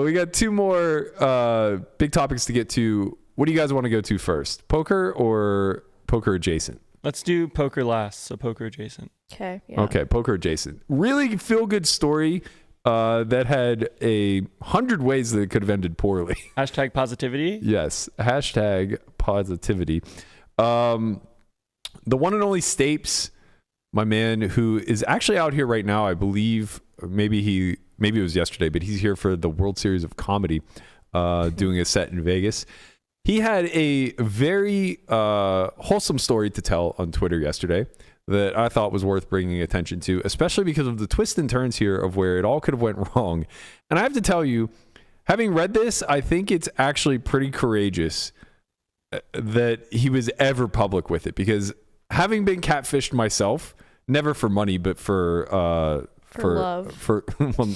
We got 2 more big topics to get to. What do you guys want to go to first? Poker or poker adjacent? Let's do poker last. So poker adjacent. Okay. Yeah. Okay, poker adjacent. Really feel good story that had 100 ways that it could have ended poorly. Hashtag positivity. Yes, hashtag positivity. The one and only Stapes, my man, who is actually out here right now, I believe. Maybe it was yesterday, but he's here for the World Series of Comedy, doing a set in Vegas. He had a very wholesome story to tell on Twitter yesterday that I thought was worth bringing attention to, especially because of the twists and turns here of where it all could have went wrong. And I have to tell you, having read this, I think it's actually pretty courageous that he was ever public with it, because having been catfished myself, never for money, but for love. well,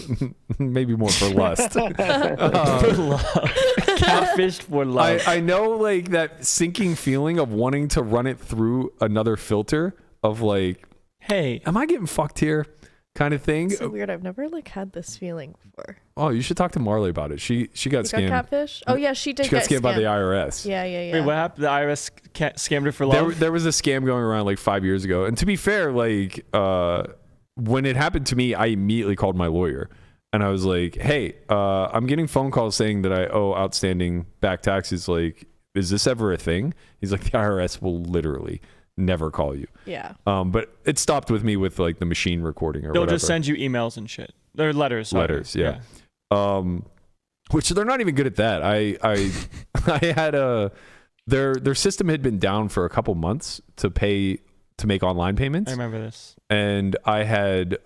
maybe more for lust. For love. Catfished for love. I know, like, that sinking feeling of wanting to run it through another filter of like, hey, am I getting fucked here? Kind of thing. So weird. I've never like had this feeling before. Oh, you should talk to Marley about it. She got scammed. Got catfish? Oh yeah, she did. She got scammed by the IRS. Yeah. wait, what happened? The IRS scammed her for love? There was a scam going around like 5 years ago. And to be fair, like when it happened to me, I immediately called my lawyer. And I was like, hey, I'm getting phone calls saying that I owe outstanding back taxes. Like, is this ever a thing? He's like, the IRS will literally never call you. Yeah. But it stopped with me with like the machine recording or They'll whatever. just send you emails and shit. Or letters. Sorry. Letters, yeah. Which they're not even good at that. I had their system had been down for a couple months to make online payments. I remember this. And I had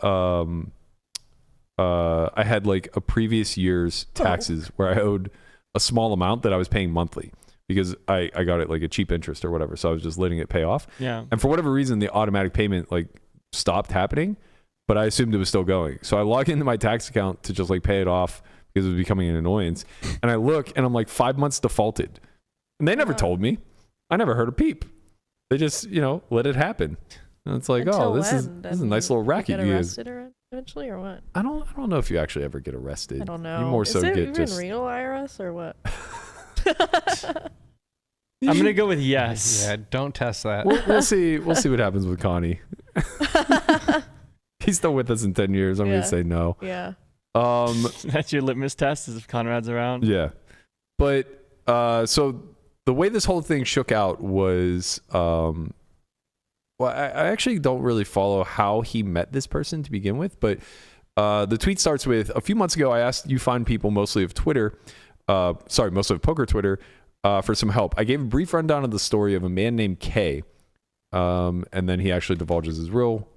like a previous year's taxes where I owed a small amount that I was paying monthly because I got it like a cheap interest or whatever. So I was just letting it pay off. Yeah. And for whatever reason, the automatic payment like stopped happening, but I assumed it was still going. So I log into my tax account to just like pay it off because it was becoming an annoyance. And I look and I'm like 5 months defaulted. And they never told me. I never heard a peep. They just, let it happen. And it's like, Until this is a nice little racket Get you arrested eventually or what? I don't know if you actually ever get arrested. I don't know. You more so is it get even just real IRS or what? I'm gonna go with yes. Yeah, don't test that. We'll see. We'll see what happens with Connie. He's still with us in 10 years. I'm gonna say no. Yeah. That's your litmus test, is if Conrad's around. Yeah. But so the way this whole thing shook out was I actually don't really follow how he met this person to begin with, but the tweet starts with, a few months ago, I asked you fine people, mostly of poker Twitter, for some help. I gave a brief rundown of the story of a man named K, and then he actually divulges his real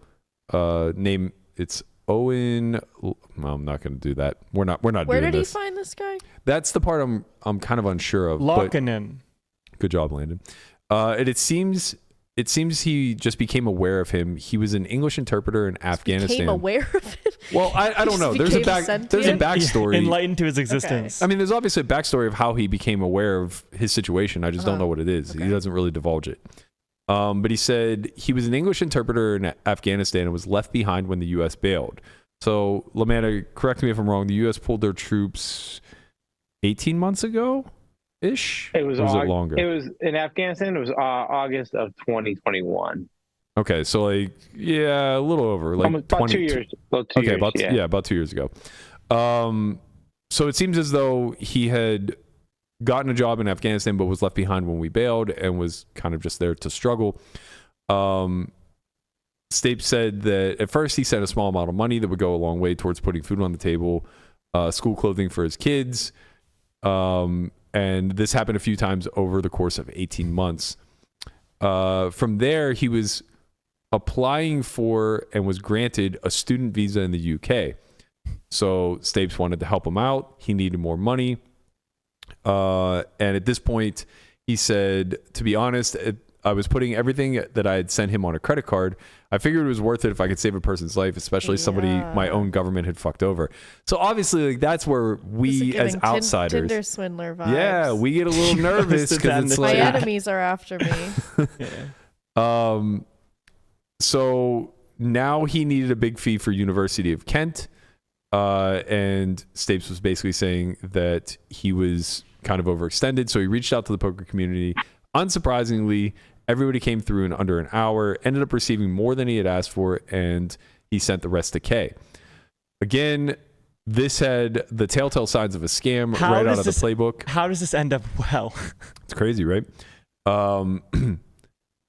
name. It's Owen. Well, I'm not going to do that. We're not Where doing did this. he find this guy? That's the part I'm kind of unsure of. Lockinen. Good job, Landon. And it seems he just became aware of him. He was an English interpreter in Afghanistan. Became aware of it? Well, I don't know. There's a backstory. Enlightened to his existence. I mean, there's obviously a backstory of how he became aware of his situation. I just don't know what it is. Okay. He doesn't really divulge it. But he said he was an English interpreter in Afghanistan and was left behind when the U.S. bailed. So, Lamanna, correct me if I'm wrong. The U.S. pulled their troops 18 months ago? Ish? It was, or was it longer? It was in Afghanistan. It was August of 2021. Okay, so like a little over, like almost about 2 years. About 2 years. About 2 years ago. So it seems as though he had gotten a job in Afghanistan, but was left behind when we bailed and was kind of just there to struggle. Stapes said that at first he sent a small amount of money that would go a long way towards putting food on the table, school clothing for his kids. And this happened a few times over the course of 18 months. From there, he was applying for and was granted a student visa in the UK. So Stapes wanted to help him out. He needed more money. And at this point, he said, to be honest, I was putting everything that I had sent him on a credit card. I figured it was worth it if I could save a person's life, especially somebody my own government had fucked over. So obvioly, like, that's where we as outsiders, Tinder swindler vibes. yeah, we get a little nervous because it's my like enemies are after me. So now he needed a big fee for University of Kent, and Stapes was basically saying that he was kind of overextended. So he reached out to the poker community. Unsurprisingly, everybody came through in under an hour, ended up receiving more than he had asked for, and he sent the rest to K. Again, this had the telltale signs of a scam How right out does of the this- playbook. How does this end up well? It's crazy, right?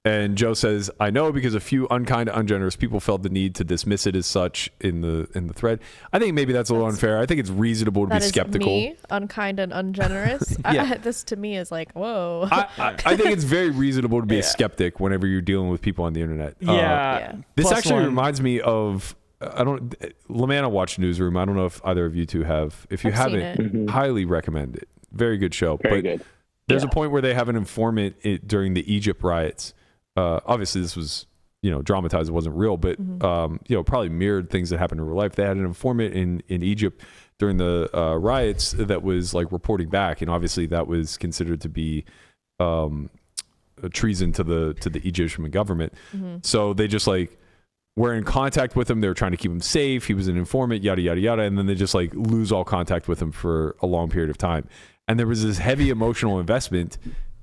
And Joe says, I know because a few unkind, ungenerous people felt the need to dismiss it as such in the thread. I think maybe that's a little unfair. I think it's reasonable to That be is skeptical. me, unkind and ungenerous. Yeah. This to me is like, whoa. I think it's very reasonable to be a skeptic whenever you're dealing with people on the internet. Yeah. This Plus actually one. reminds me of Lamanna watched Newsroom. I don't know if either of you two have. If you I've seen haven't, highly recommend it. Very good show. Very but good. there's a point where they have an informant during the Egypt riots. Obviously, this was dramatized. It wasn't real, but probably mirrored things that happened in real life. They had an informant in Egypt during the riots that was like reporting back, and obviously that was considered to be a treason to the Egyptian government. So they just like were in contact with him. They were trying to keep him safe. He was an informant, yada yada yada, and then they just like lose all contact with him for a long period of time. And there was this heavy emotional investment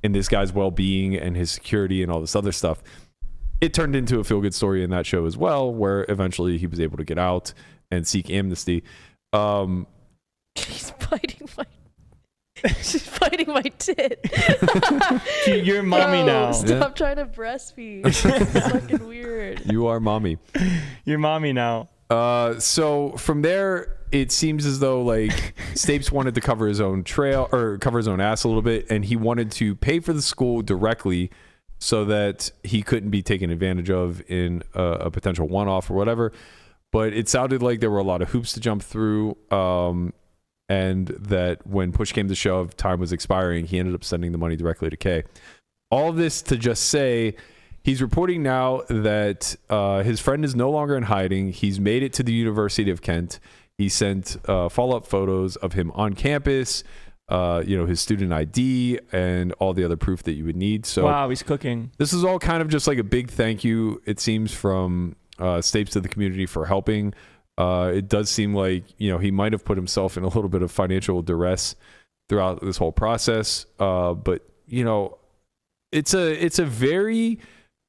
in this guy's well-being and his security and all this other stuff. It turned into a feel-good story in that show as well, where eventually he was able to get out and seek amnesty. She's biting my. She's biting my tit. You're mommy Yo, now. Stop trying to breastfeed. It's fucking weird. You are mommy. You're mommy now. So from there, it seems as though like Stapes wanted to cover his own trail or cover his own ass a little bit, and he wanted to pay for the school directly so that he couldn't be taken advantage of in a potential one-off or whatever. But it sounded like there were a lot of hoops to jump through, and that when push came to shove, time was expiring. He ended up sending the money directly to Kay. All of this to just say, he's reporting now that his friend is no longer in hiding. He's made it to the University of Kent. He sent follow-up photos of him on campus, his student ID, and all the other proof that you would need. So Wow, he's cooking. this is all kind of just like a big thank you, it seems, from Stapes to the community for helping. It does seem like he might have put himself in a little bit of financial duress throughout this whole process. But it's a very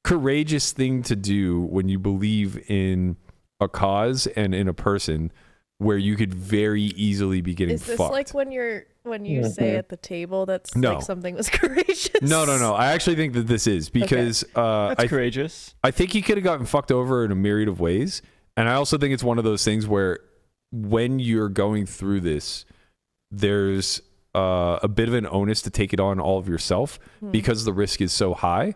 courageous thing to do when you believe in a cause and in a person where you could very easily be getting Is this fucked. like when you say at the table that's No. like something was courageous? No. I actually think that this is because That's courageous. I think he could have gotten fucked over in a myriad of ways. And I also think it's one of those things where when you're going through this, there's a bit of an onus to take it on all of yourself because the risk is so high.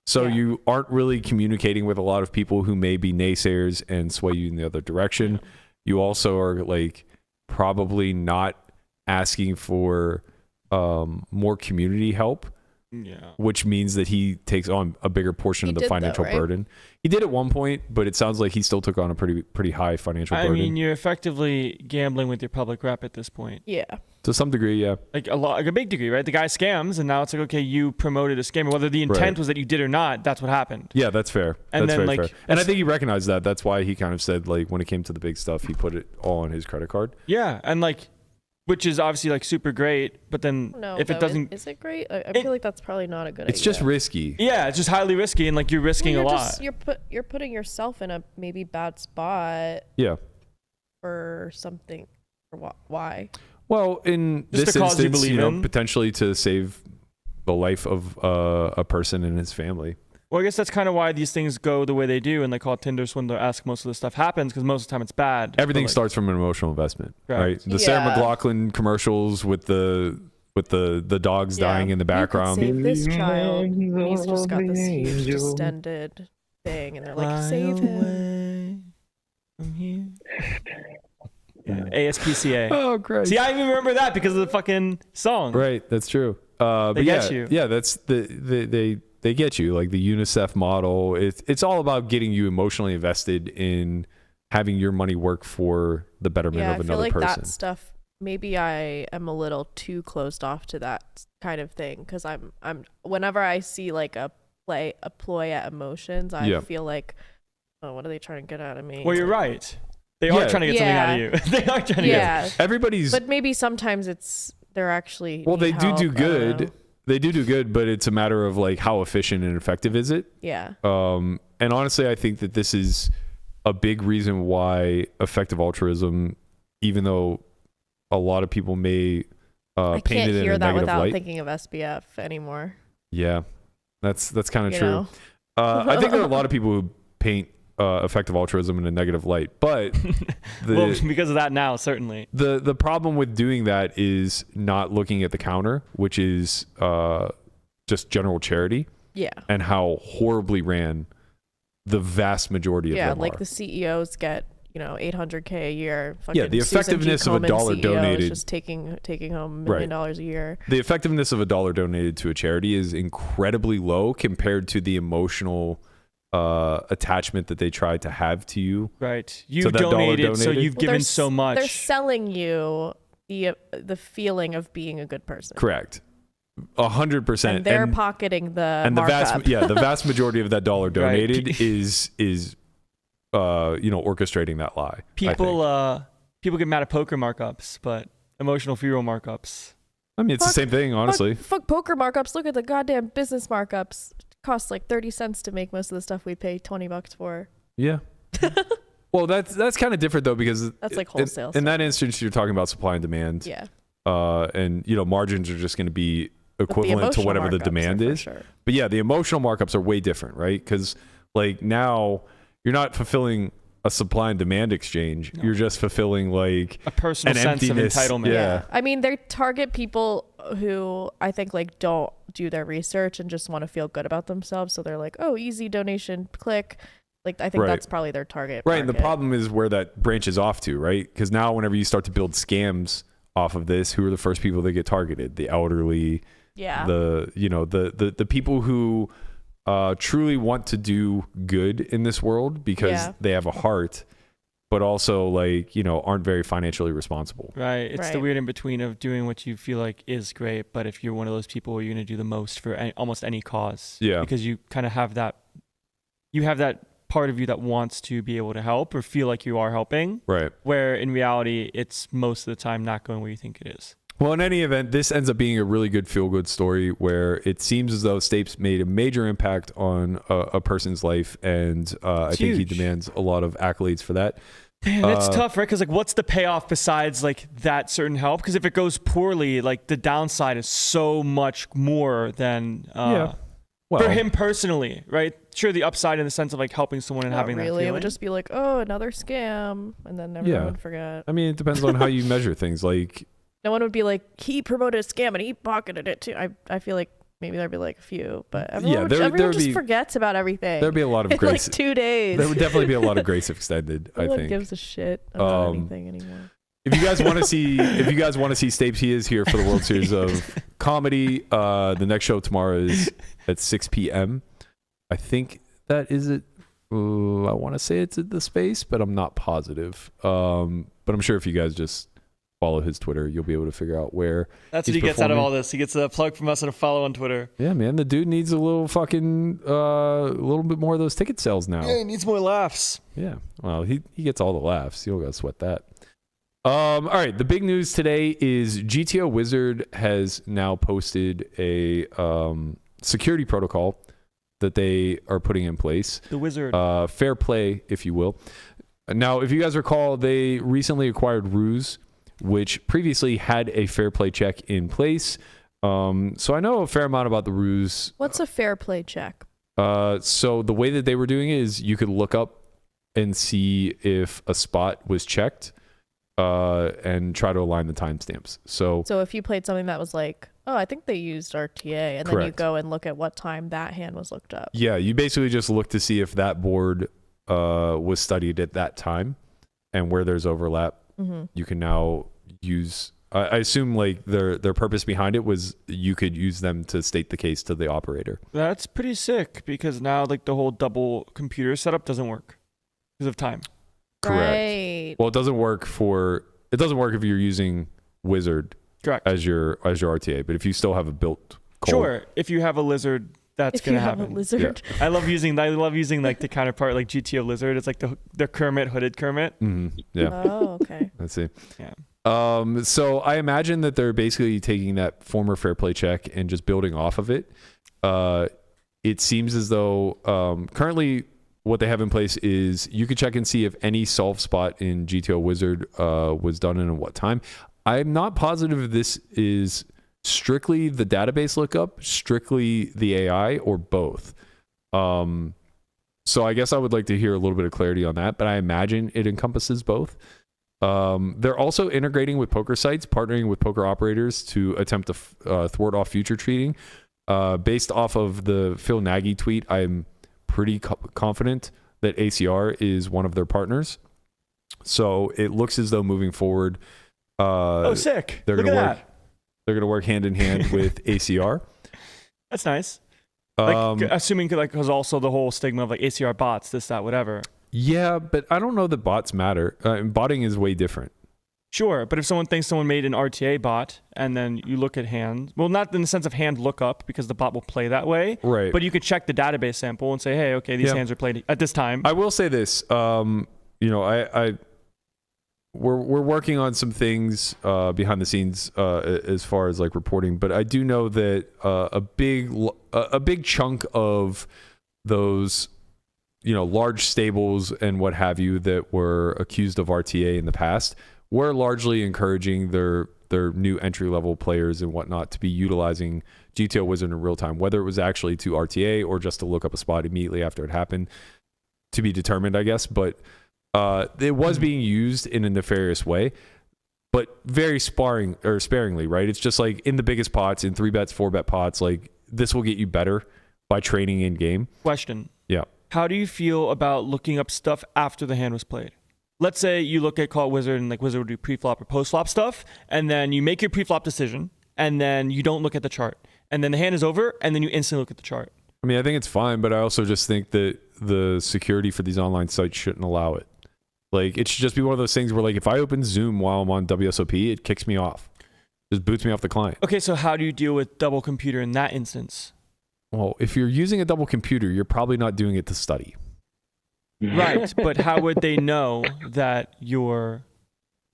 So you aren't really communicating with a lot of people who may be naysayers and sway you in the other direction. You also are like probably not asking for more community help. Yeah. Which means that he takes on a bigger portion He of the did, though, financial right? burden. He did at one point, but it sounds like he still took on a pretty high financial I burden. mean, you're effectively gambling with your public rep at this point. Yeah. To some degree, yeah. Like a big degree, right? The guy scams, and now it's like, okay, you promoted a scam. Whether the intent Right. was that you did or not, that's what happened. Yeah, that's fair. And that's then, very like, fair. And I that's- think he recognized that. That's why he kind of said, like, when it came to the big stuff, he put it all on his credit card. Yeah, and like, which is obviously like super great, but then No. if it though, doesn't, is it great? I feel like that's probably not a good It's idea. just risky. yeah, it's just highly risky, and like you're risking Well, a you're lot. just- you're putting yourself in a maybe bad spot Yeah. for something. For why? Well, in Just this a cause you instance, believe in. potentially to save the life of a person and his family. Well, I guess that's kind of why these things go the way they do, and they call Tinder swindler ask most of the stuff happens because most of the time it's bad. Everything But, like, starts from an emotional investment, Correct. right? The Sarah Yeah. McLachlan commercials with the dogs dying in the background. You could save this child. And he's just got this huge distended thing, and they're like, fly save him. away from here. Yeah. ASPCA. Oh, Christ. See, I even remember that because of the fucking song. Right, that's true. But They yeah, get you. yeah, that's they get you, like the UNICEF model. It's all about getting you emotionally invested in having your money work for the betterment Yeah, of I feel another like person. that stuff. Maybe I am a little too closed off to that kind of thing because I'm whenever I see like a ploy at emotions, I Yeah. feel like, oh, what are they trying to get out of me? Well, you're right. They Yeah. are trying to get something out of you. They are trying to get. Yeah, Everybody's but maybe sometimes they're actually well, they need do help, do I don't know. good. They do good, but it's a matter of like how efficient and effective is it. Yeah, And honestly, I think that this is a big reason why effective altruism even though a lot of people may I paint can't it in hear a that negative without light. thinking of SBF anymore. Yeah, that's kind of You true. know? I think there are a lot of people who paint effective altruism in a negative light, but Well, because of that now, certainly. the problem with doing that is not looking at the counter, which is just general charity, Yeah. and how horribly ran the vast majority of Yeah, them like are. the CEOs get, $800K a year. Yeah, the Susan G. effectiveness of a Komen dollar CEO is donated- just taking home $1 million a year. The effectiveness of a dollar donated to a charity is incredibly low compared to the emotional attachment that they try to have to you. Right. You So that dollar donated, so donated? you've Well, given so much. They're selling you the feeling of being a good person. Correct. 100%. And they're pocketing the markup. the vast majority of that dollar donated is orchestrating that lie. I think. People get mad at poker markups, but emotional funeral markups. I mean, it's the same thing, honestly. Fuck poker markups. Look at the goddamn business markups. It costs like 30 cents to make most of the stuff we pay $20 for. Yeah. Well, that's kind of different though, because That's like wholesale In that stuff. instance, you're talking about supply and demand. Yeah. And margins are just going to be But the equivalent to emotional whatever the markups are demand for is. sure. But yeah, the emotional markups are way different, right? Because like now you're not fulfilling a supply and demand exchange. No. You're just fulfilling like A personal an sense emptiness. of entitlement. Yeah. I mean, they target people who I think like don't do their research and just want to feel good about themselves. So they're like, oh, easy donation, click. Like, I think Right. that's probably their target. Right. And the market. problem is where that branches off to, right? Because now whenever you start to build scams off of this, who are the first people that get targeted? The elderly, Yeah. the people who truly want to do good in this world because Yeah. they have a heart, but also aren't very financially responsible. Right. It's the Right. weird in between of doing what you feel like is great, but if you're one of those people where you're going to do the most for almost any cause. Yeah. Because you kind of have that part of you that wants to be able to help or feel like you are helping, Right. where in reality, it's most of the time not going where you think it is. Well, in any event, this ends up being a really good feel-good story where it seems as though Stapes made a major impact on a person's life, and I think he huge. demands a lot of accolades for that. Man, it's tough, right? Because what's the payoff besides that certain help? Because if it goes poorly, the downside is so much more than Well, for him personally, right? Sure, the upside in the sense of helping someone and Not having really. that It feeling. would just be like, oh, another scam. And then everyone would forget. I mean, it depends on how you measure things. No one would be like, he promoted a scam and he pocketed it too. I feel like maybe there'd be like a few, but everyone, there everyone would just be- forgets about everything. there'd be a lot of in grace. like 2 days. There would definitely be a lot of grace extended, no I one think. gives a shit about anything anymore. If you guys want to see Stapes, he is here for the World Series of Comedy. The next show tomorrow is at 6 p.m. I think that is it. I want to say it's at the Space, but I'm not positive. But I'm sure if you guys just follow his Twitter, you'll be able to figure out where. That's what he's he gets out of performing. all this. He gets a plug from us and a follow on Twitter. Yeah, man, the dude needs a little fucking a little bit more of those ticket sales now. Yeah, he needs more laughs. Yeah, well, he gets all the laughs. You don't gotta sweat that. All right, the big news today is GTO Wizard has now posted a security protocol that they are putting in place. The wizard. Fair play, if you will. Now, if you guys recall, they recently acquired Ruse, which previously had a fair play check in place. So I know a fair amount about the Ruse. What's a fair play check? So the way that they were doing it is you could look up and see if a spot was checked and try to align the timestamps. So if you played something that was like, oh, I think they used RTA, and then you Correct. go and look at what time that hand was looked up. yeah, you basically just look to see if that board was studied at that time, and where there's overlap, you can now use. I assume their purpose behind it was you could use them to state the case to the operator. That's pretty sick because now the whole double computer setup doesn't work because of time. Correct. Right. Well, it doesn't work if you're using Wizard Correct. as your RTA, but if you still have a built cold, Sure. If you have a lizard, that's if gonna you have happen. a lizard. I love using the counterpart GTO Lizard. It's like the Kermit, hooded Kermit. Yeah, Oh, okay. let's see. Yeah. So I imagine that they're basically taking that former fair play check and just building off of it. It seems as though currently what they have in place is you could check and see if any solve spot in GTO Wizard was done and in what time. I'm not positive if this is strictly the database lookup, strictly the AI, or both. So I guess I would like to hear a little bit of clarity on that, but I imagine it encompasses both. They're also integrating with poker sites, partnering with poker operators to attempt to thwart off future cheating. Based off of the Phil Nagy tweet, I'm pretty confident that ACR is one of their partners. So it looks as though moving forward, sick! They're Look going at to work. that. They're going to work hand in hand with ACR. That's nice. Like, assuming like because also the whole stigma of like ACR bots, this, that, whatever. Yeah, but I don't know that bots matter. Botting is way different. Sure, but if someone thinks someone made an RTA bot and then you look at hand, well, not in the sense of hand lookup because the bot will play that way, Right. but you could check the database sample and say, hey, okay, these hands are played at this time. I will say this, we're working on some things behind the scenes as far as like reporting, but I do know that a big chunk of those, large stables and what have you that were accused of RTA in the past were largely encouraging their new entry-level players and whatnot to be utilizing GTO Wizard in real time, whether it was actually to RTA or just to look up a spot immediately after it happened, to be determined, I guess. But it was being used in a nefarious way, but very sparingly, right? It's just like in the biggest pots, in 3-bet, 4-bet pots, like this will get you better by training in game. Question. Yeah. How do you feel about looking up stuff after the hand was played? Let's say you look at Call Wizard and like Wizard would do pre-flop or post-flop stuff, and then you make your pre-flop decision, and then you don't look at the chart. And then the hand is over, and then you instantly look at the chart. I mean, I think it's fine, but I also just think that the security for these online sites shouldn't allow it. Like, it should just be one of those things where, like, if I open Zoom while I'm on WSOP, it kicks me off. Just boots me off the client. Okay, so how do you deal with double computer in that instance? Well, if you're using a double computer, you're probably not doing it to study. Right, but how would they know that you're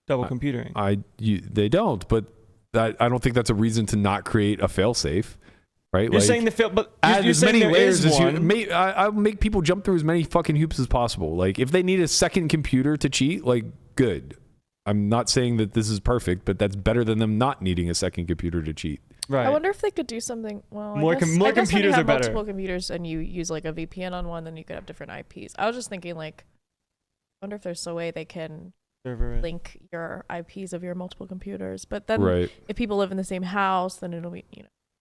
double computing? They don't, but I don't think that's a reason to not create a failsafe, right? You're saying the fail, but add you're as saying many there layers is as one. I'll make people jump through as many fucking hoops as possible. Like, if they need a second computer to cheat, like, good. I'm not saying that this is perfect, but that's better than them not needing a second computer to cheat. Right. I wonder if they could do something. Well, More I guess, more I guess when you computers have are better. multiple computers and you use like a VPN on one, then you could have different IPs. I was just thinking, like, I wonder if there's a way they can Server. link your IPs of your multiple computers. But then Right. if people live in the same house, then it'll be,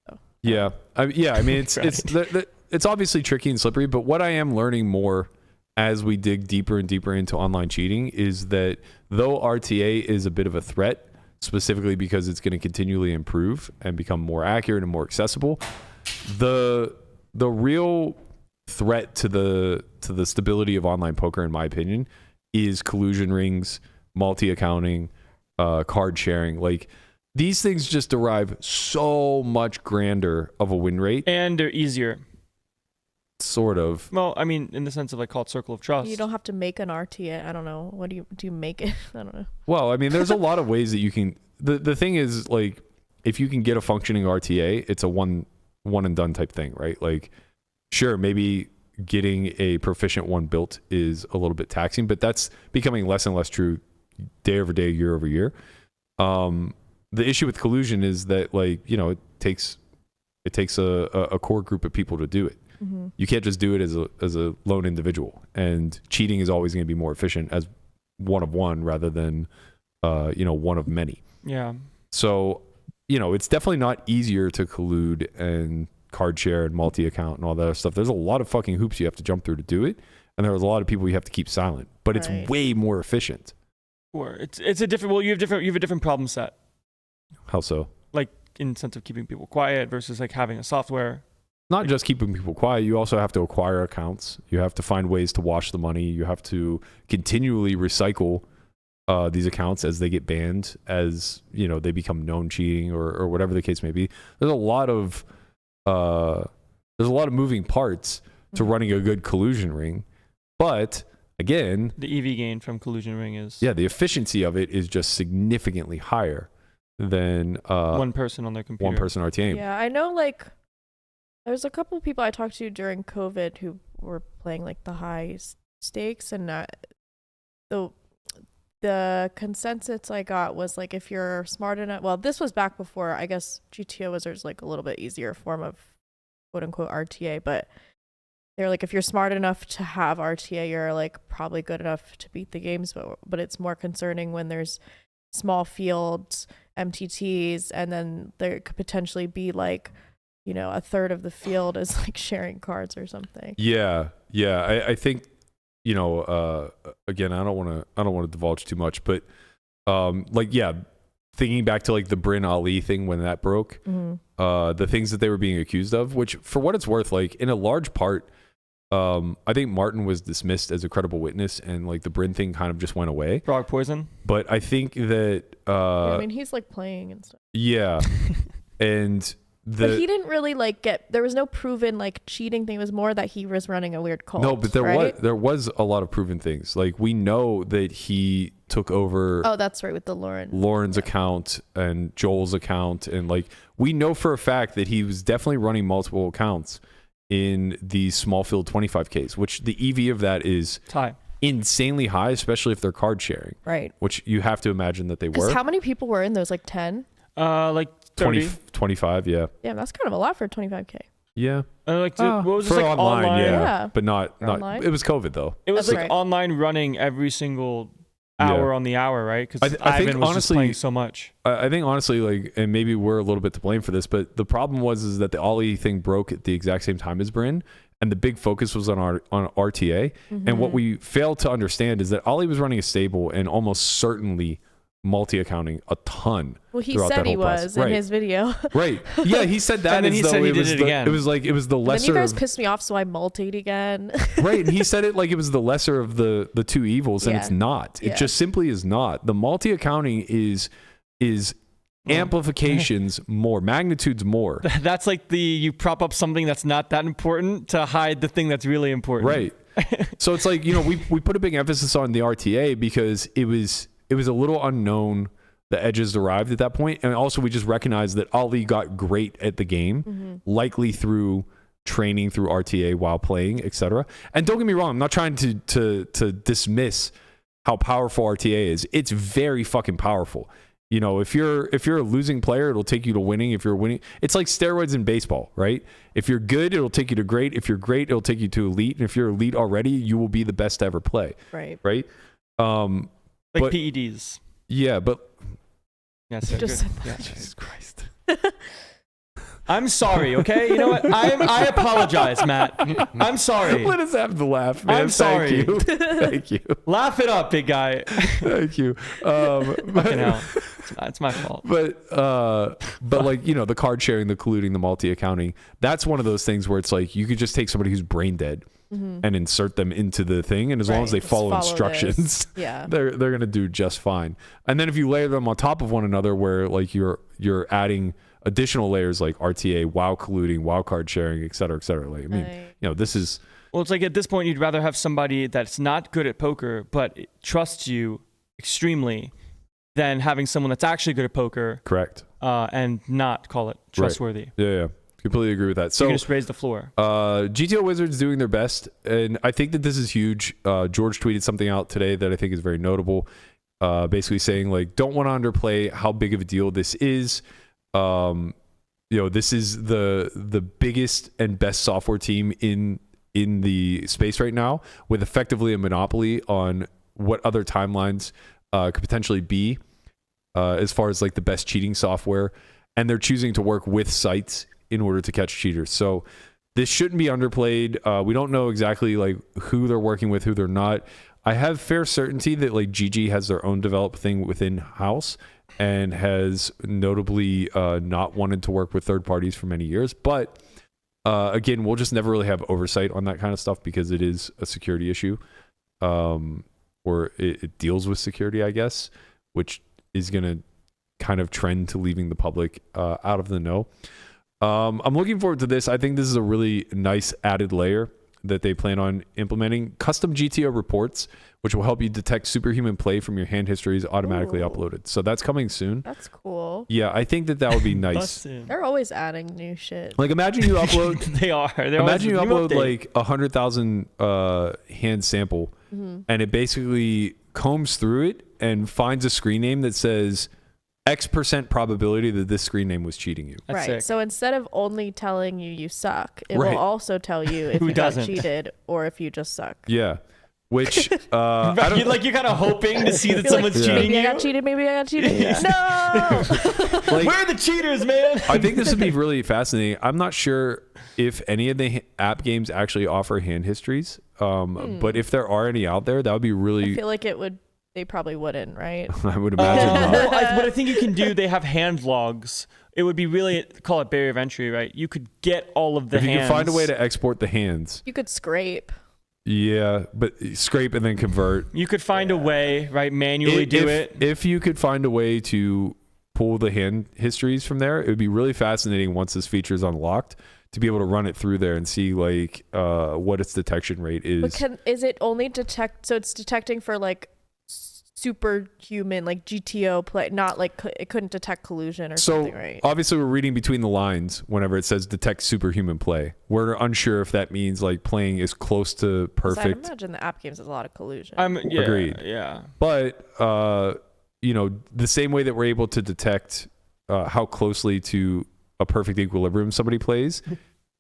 So. Yeah. I mean, it's obviously tricky and slippery, but what I am learning more as we dig deeper and deeper into online cheating is that though RTA is a bit of a threat, specifically because it's going to continually improve and become more accurate and more accessible, the real threat to the stability of online poker, in my opinion, is collusion rings, multi-accounting, card sharing. Like, these things just derive so much grander of a win rate. And they're easier. Sort of. Well, I mean, in the sense of like called circle of trust. You don't have to make an RTA. I don't know. What do you make it? I don't know. Well, I mean, there's a lot of ways that you can. The thing is, like, if you can get a functioning RTA, it's a one and done type thing, right? Like, sure, maybe getting a proficient one built is a little bit taxing, but that's becoming less and less true day over day, year over year. The issue with collusion is that, like, it takes a core group of people to do it. Mm-hmm. You can't just do it as a lone individual, and cheating is always going to be more efficient as one of one rather than one of many. Yeah. So it's definitely not easier to collude and card share and multi-account and all that other stuff. There's a lot of fucking hoops you have to jump through to do it, and there's a lot of people you have to keep silent, but it's way more efficient. Or it's a different. Well, you have a different problem set. How so? Like, in sense of keeping people quiet versus like having a software. Not just keeping people quiet, you also have to acquire accounts. You have to find ways to wash the money. You have to continually recycle these accounts as they get banned, as they become known cheating or whatever the case may be. There's a lot of moving parts to running a good collusion ring, but again, the EV gain from collusion ring is the efficiency of it is just significantly higher than one person on their computer. One person RTAing. Yeah, I know, like, there's a couple of people I talked to during COVID who were playing like the high stakes, and the consensus I got was like if you're smart enough. Well, this was back before, I guess, GTO Wizard's like a little bit easier form of quote unquote RTA, but they're like, if you're smart enough to have RTA, you're like probably good enough to beat the games, but it's more concerning when there's small fields, MTTs, and then there could potentially be like, you know, a third of the field is like sharing cards or something. Yeah. I think, you know, again, I don't want to divulge too much, but thinking back to like the Bryn Ali thing when that broke, the things that they were being accused of, which for what it's worth, like in a large part, I think Martin was dismissed as a credible witness, and like the Bryn thing kind of just went away. Frog poison. But I think that I mean, he's like playing and stuff. Yeah, and but he didn't really like there was no proven like cheating thing. It was more that he was running a weird cult. No, but there was a lot of proven things. Like we know that he took over. Oh, that's right, with the Lauren's account and Joel's account, and like we know for a fact that he was definitely running multiple accounts in the small field 25Ks, which the EV of that is insanely high, especially if they're card sharing. Right. Which you have to imagine that they were. How many people were in those? Like 10? Like 30. 25, yeah. Yeah, that's kind of a lot for 25K. Yeah. What was this, for like online? Yeah. But not. Online? It was COVID though. It was That's like right. online running every single hour on the hour, right? Because I think Ivan was honestly, just playing so much. I think honestly, like, and maybe we're a little bit to blame for this, but the problem was that the Ollie thing broke at the exact same time as Bryn, and the big focus was on RTA. And what we failed to understand is that Ollie was running a stable and almost certainly multi-accounting a ton. Well, he said he was in his video. Right. Yeah, he said that. And then he said he did it again. It was the lesser. Then you guys pissed me off, so I multied again. Right, and he said it like it was the lesser of the two evils, and it's not. It just simply is not. The multi-accounting is amplifications more, magnitudes more. That's like you prop up something that's not that important to hide the thing that's really important. Right. So it's like, you know, we put a big emphasis on the RTA because it was a little unknown the edges arrived at that point, and also we just recognized that Ali got great at the game, likely through training through RTA while playing, etc. And don't get me wrong, I'm not trying to dismiss how powerful RTA is. It's very fucking powerful. You know, if you're a losing player, it'll take you to winning. If you're winning, it's like steroids in baseball, right? If you're good, it'll take you to great. If you're great, it'll take you to elite. And if you're elite already, you will be the best to ever play. Right. Right. Like PEDs. Yeah, but yes, Jesus Christ. I'm sorry, okay? You know what? I apologize, Matt. I'm sorry. Let us have the laugh, man. I'm sorry. Thank you. Thank you. Laugh it up, big guy. Thank you. Fucking hell. It's my fault. But like, you know, the card sharing, the colluding, the multi-accounting, that's one of those things where it's like you could just take somebody who's brain dead and insert them into the thing, and as long as they follow instructions, they're gonna do just fine. And then if you layer them on top of one another, where like you're adding additional layers like RTA while colluding, while card sharing, et cetera, et cetera. Like, I mean, you know, this is... Well, it's like at this point, you'd rather have somebody that's not good at poker, but trusts you extremely, than having someone that's actually good at poker. Correct. And not call it trustworthy. Right. Yeah. Completely agree with that. So you can just raise the floor. GTO Wizard's doing their best, and I think that this is huge. George tweeted something out today that I think is very notable, basically saying, like, don't want to underplay how big of a deal this is. You know, this is the biggest and best software team in the space right now, with effectively a monopoly on what other timelines could potentially be as far as like the best cheating software, and they're choosing to work with sites in order to catch cheaters. So this shouldn't be underplayed. We don't know exactly like who they're working with, who they're not. I have fair certainty that like GG has their own developed thing within house and has notably not wanted to work with third parties for many years. But again, we'll just never really have oversight on that kind of stuff because it is a security issue, or it deals with security, I guess, which is going to kind of trend to leaving the public out of the know. I'm looking forward to this. I think this is a really nice added layer that they plan on implementing custom GTO reports, which will help you detect superhuman play from your hand histories automatically Ooh. uploaded. So that's coming soon. That's cool. Yeah, I think that would be nice. Busted. They're always adding new shit. Like imagine you upload They are. They're imagine you always upload new update. like 100,000 hand sample and it basically combs through it and finds a screen name that says X% probability that this screen name was cheating you. That's Right. sick. So instead of only telling you suck, it Right. will also tell you if Who you got doesn't? cheated or if you just suck. Yeah. Which I Right, don't you're kind of hoping to see that You're someone's like, Yeah. cheating maybe I you. got cheated, maybe I got cheated. No! like Where are the cheaters, man? I think this would be really fascinating. I'm not sure if any of the app games actually offer hand histories. But if there are any out there, that would be I really feel like they probably wouldn't, right? I would imagine not. Well, what I think you can do, they have hand logs. It would be really, call it barrier of entry, right? You could get all of the If you hands. can find a way to export the hands. You could scrape. Yeah, but scrape and then convert. You could find a way, right? Manually do it. If you could find a way to pull the hand histories from there, it would be really fascinating once this feature is unlocked to be able to run it through there and see like what its detection rate is. But is it only detect? So it's detecting for like superhuman, like GTO play, not like it couldn't detect collusion or So something, right? obviously we're reading between the lines whenever it says detect superhuman play. We're unsure if that means like playing is close to 'Cause I perfect. imagine the app games has a lot of collusion. Yeah, Agreed. Yeah. But the same way that we're able to detect how closely to a perfect equilibrium somebody plays,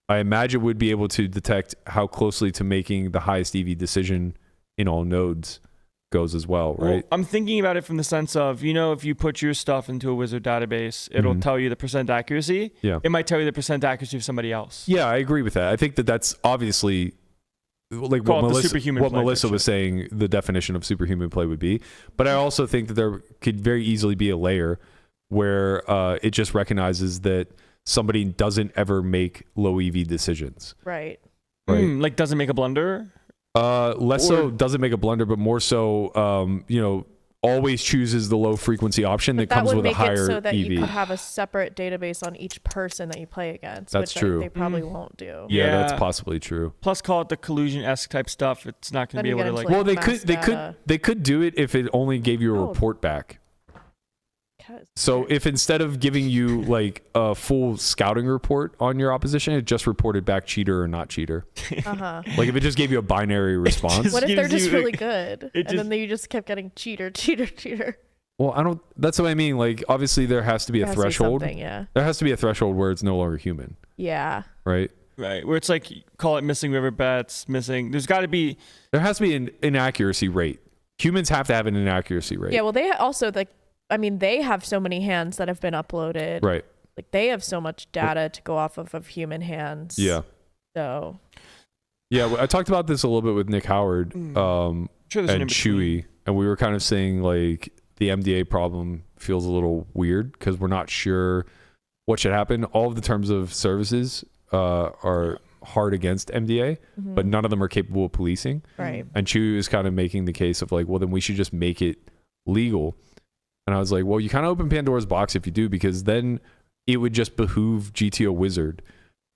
I imagine would be able to detect how closely to making the highest EV decision in all nodes goes as well, right? Well, I'm thinking about it from the sense of, if you put your stuff into a Wizard database, it'll tell you the percent accuracy. Yeah. It might tell you the percent accuracy of somebody else. Yeah, I agree with that. I think that that's obviously like Call what it the superhuman play Melissa picture. was saying the definition of superhuman play would be. But I also think that there could very easily be a layer where it just recognizes that somebody doesn't ever make low EV decisions. right. Right. Like doesn't make a blunder. Less so doesn't make a blunder, but more so, always chooses the low frequency option that That comes would with a make higher it so that you EV. could have a separate database on each person that you play against. That's which true. They probably won't do. Yeah, that's Yeah. possibly true. Plus, call it the collusion-esque type stuff. It's not going Then to be you able to get like. into, Well, mass data. they could do it if it only gave you a Oh. report back. God, So if instead of giving you like a full scouting report on your opposition, it just reported back cheater or not cheater. Like if it just gave you a binary response. just- what if they're gives just you- really good, and just- then you just kept getting cheater, cheater, cheater? Well, that's what I mean. Like obviously there has to be a There has to be threshold. something, yeah. There has to be a threshold where it's no longer human, Yeah. right? Right, where it's like call it missing river bets, missing. There's got to be. There has to be an inaccuracy rate. Humans have to have an inaccuracy rate. Yeah. Well, they also they have so many hands that have been uploaded. Right. Like they have so much data to go off of human hands. Yeah. So Yeah. I talked about this a little bit with Nick Howard Sure, there's an and in-between. Chewy, and we were kind of saying like the MDA problem feels a little weird because we're not sure what should happen. All of the terms of services are hard against MDA, but none of them are capable of policing. right. And Chewy was kind of making the case of like, well, then we should just make it legal. And I was like, well, you kind of open Pandora's box if you do, because then it would just behoove GTO Wizard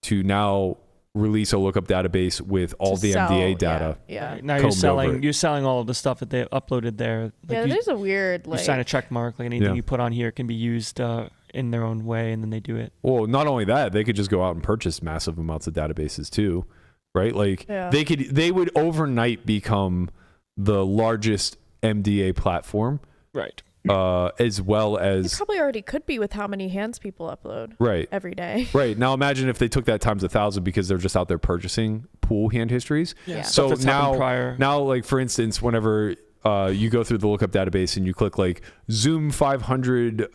to now release a lookup database with all To the sell, MDA data. Yeah. Right, now combed over it. you're selling all of the stuff that they uploaded there. Yeah. Like There's a weird you like. sign a check mark, like anything Yeah. you put on here can be used in their own way, and then they do it. Well, not only that, they could just go out and purchase massive amounts of databases too, right? Like Yeah. they would overnight become the largest MDA platform, Right. as well You as probably already could be with how many hands people upload right. every day. Right. Now imagine if they took that times 1,000 because they're just out there purchasing pool hand histories. Yeah. So Stuff that's happened prior. now like for instance, whenever you go through the lookup database and you click like Zoom 500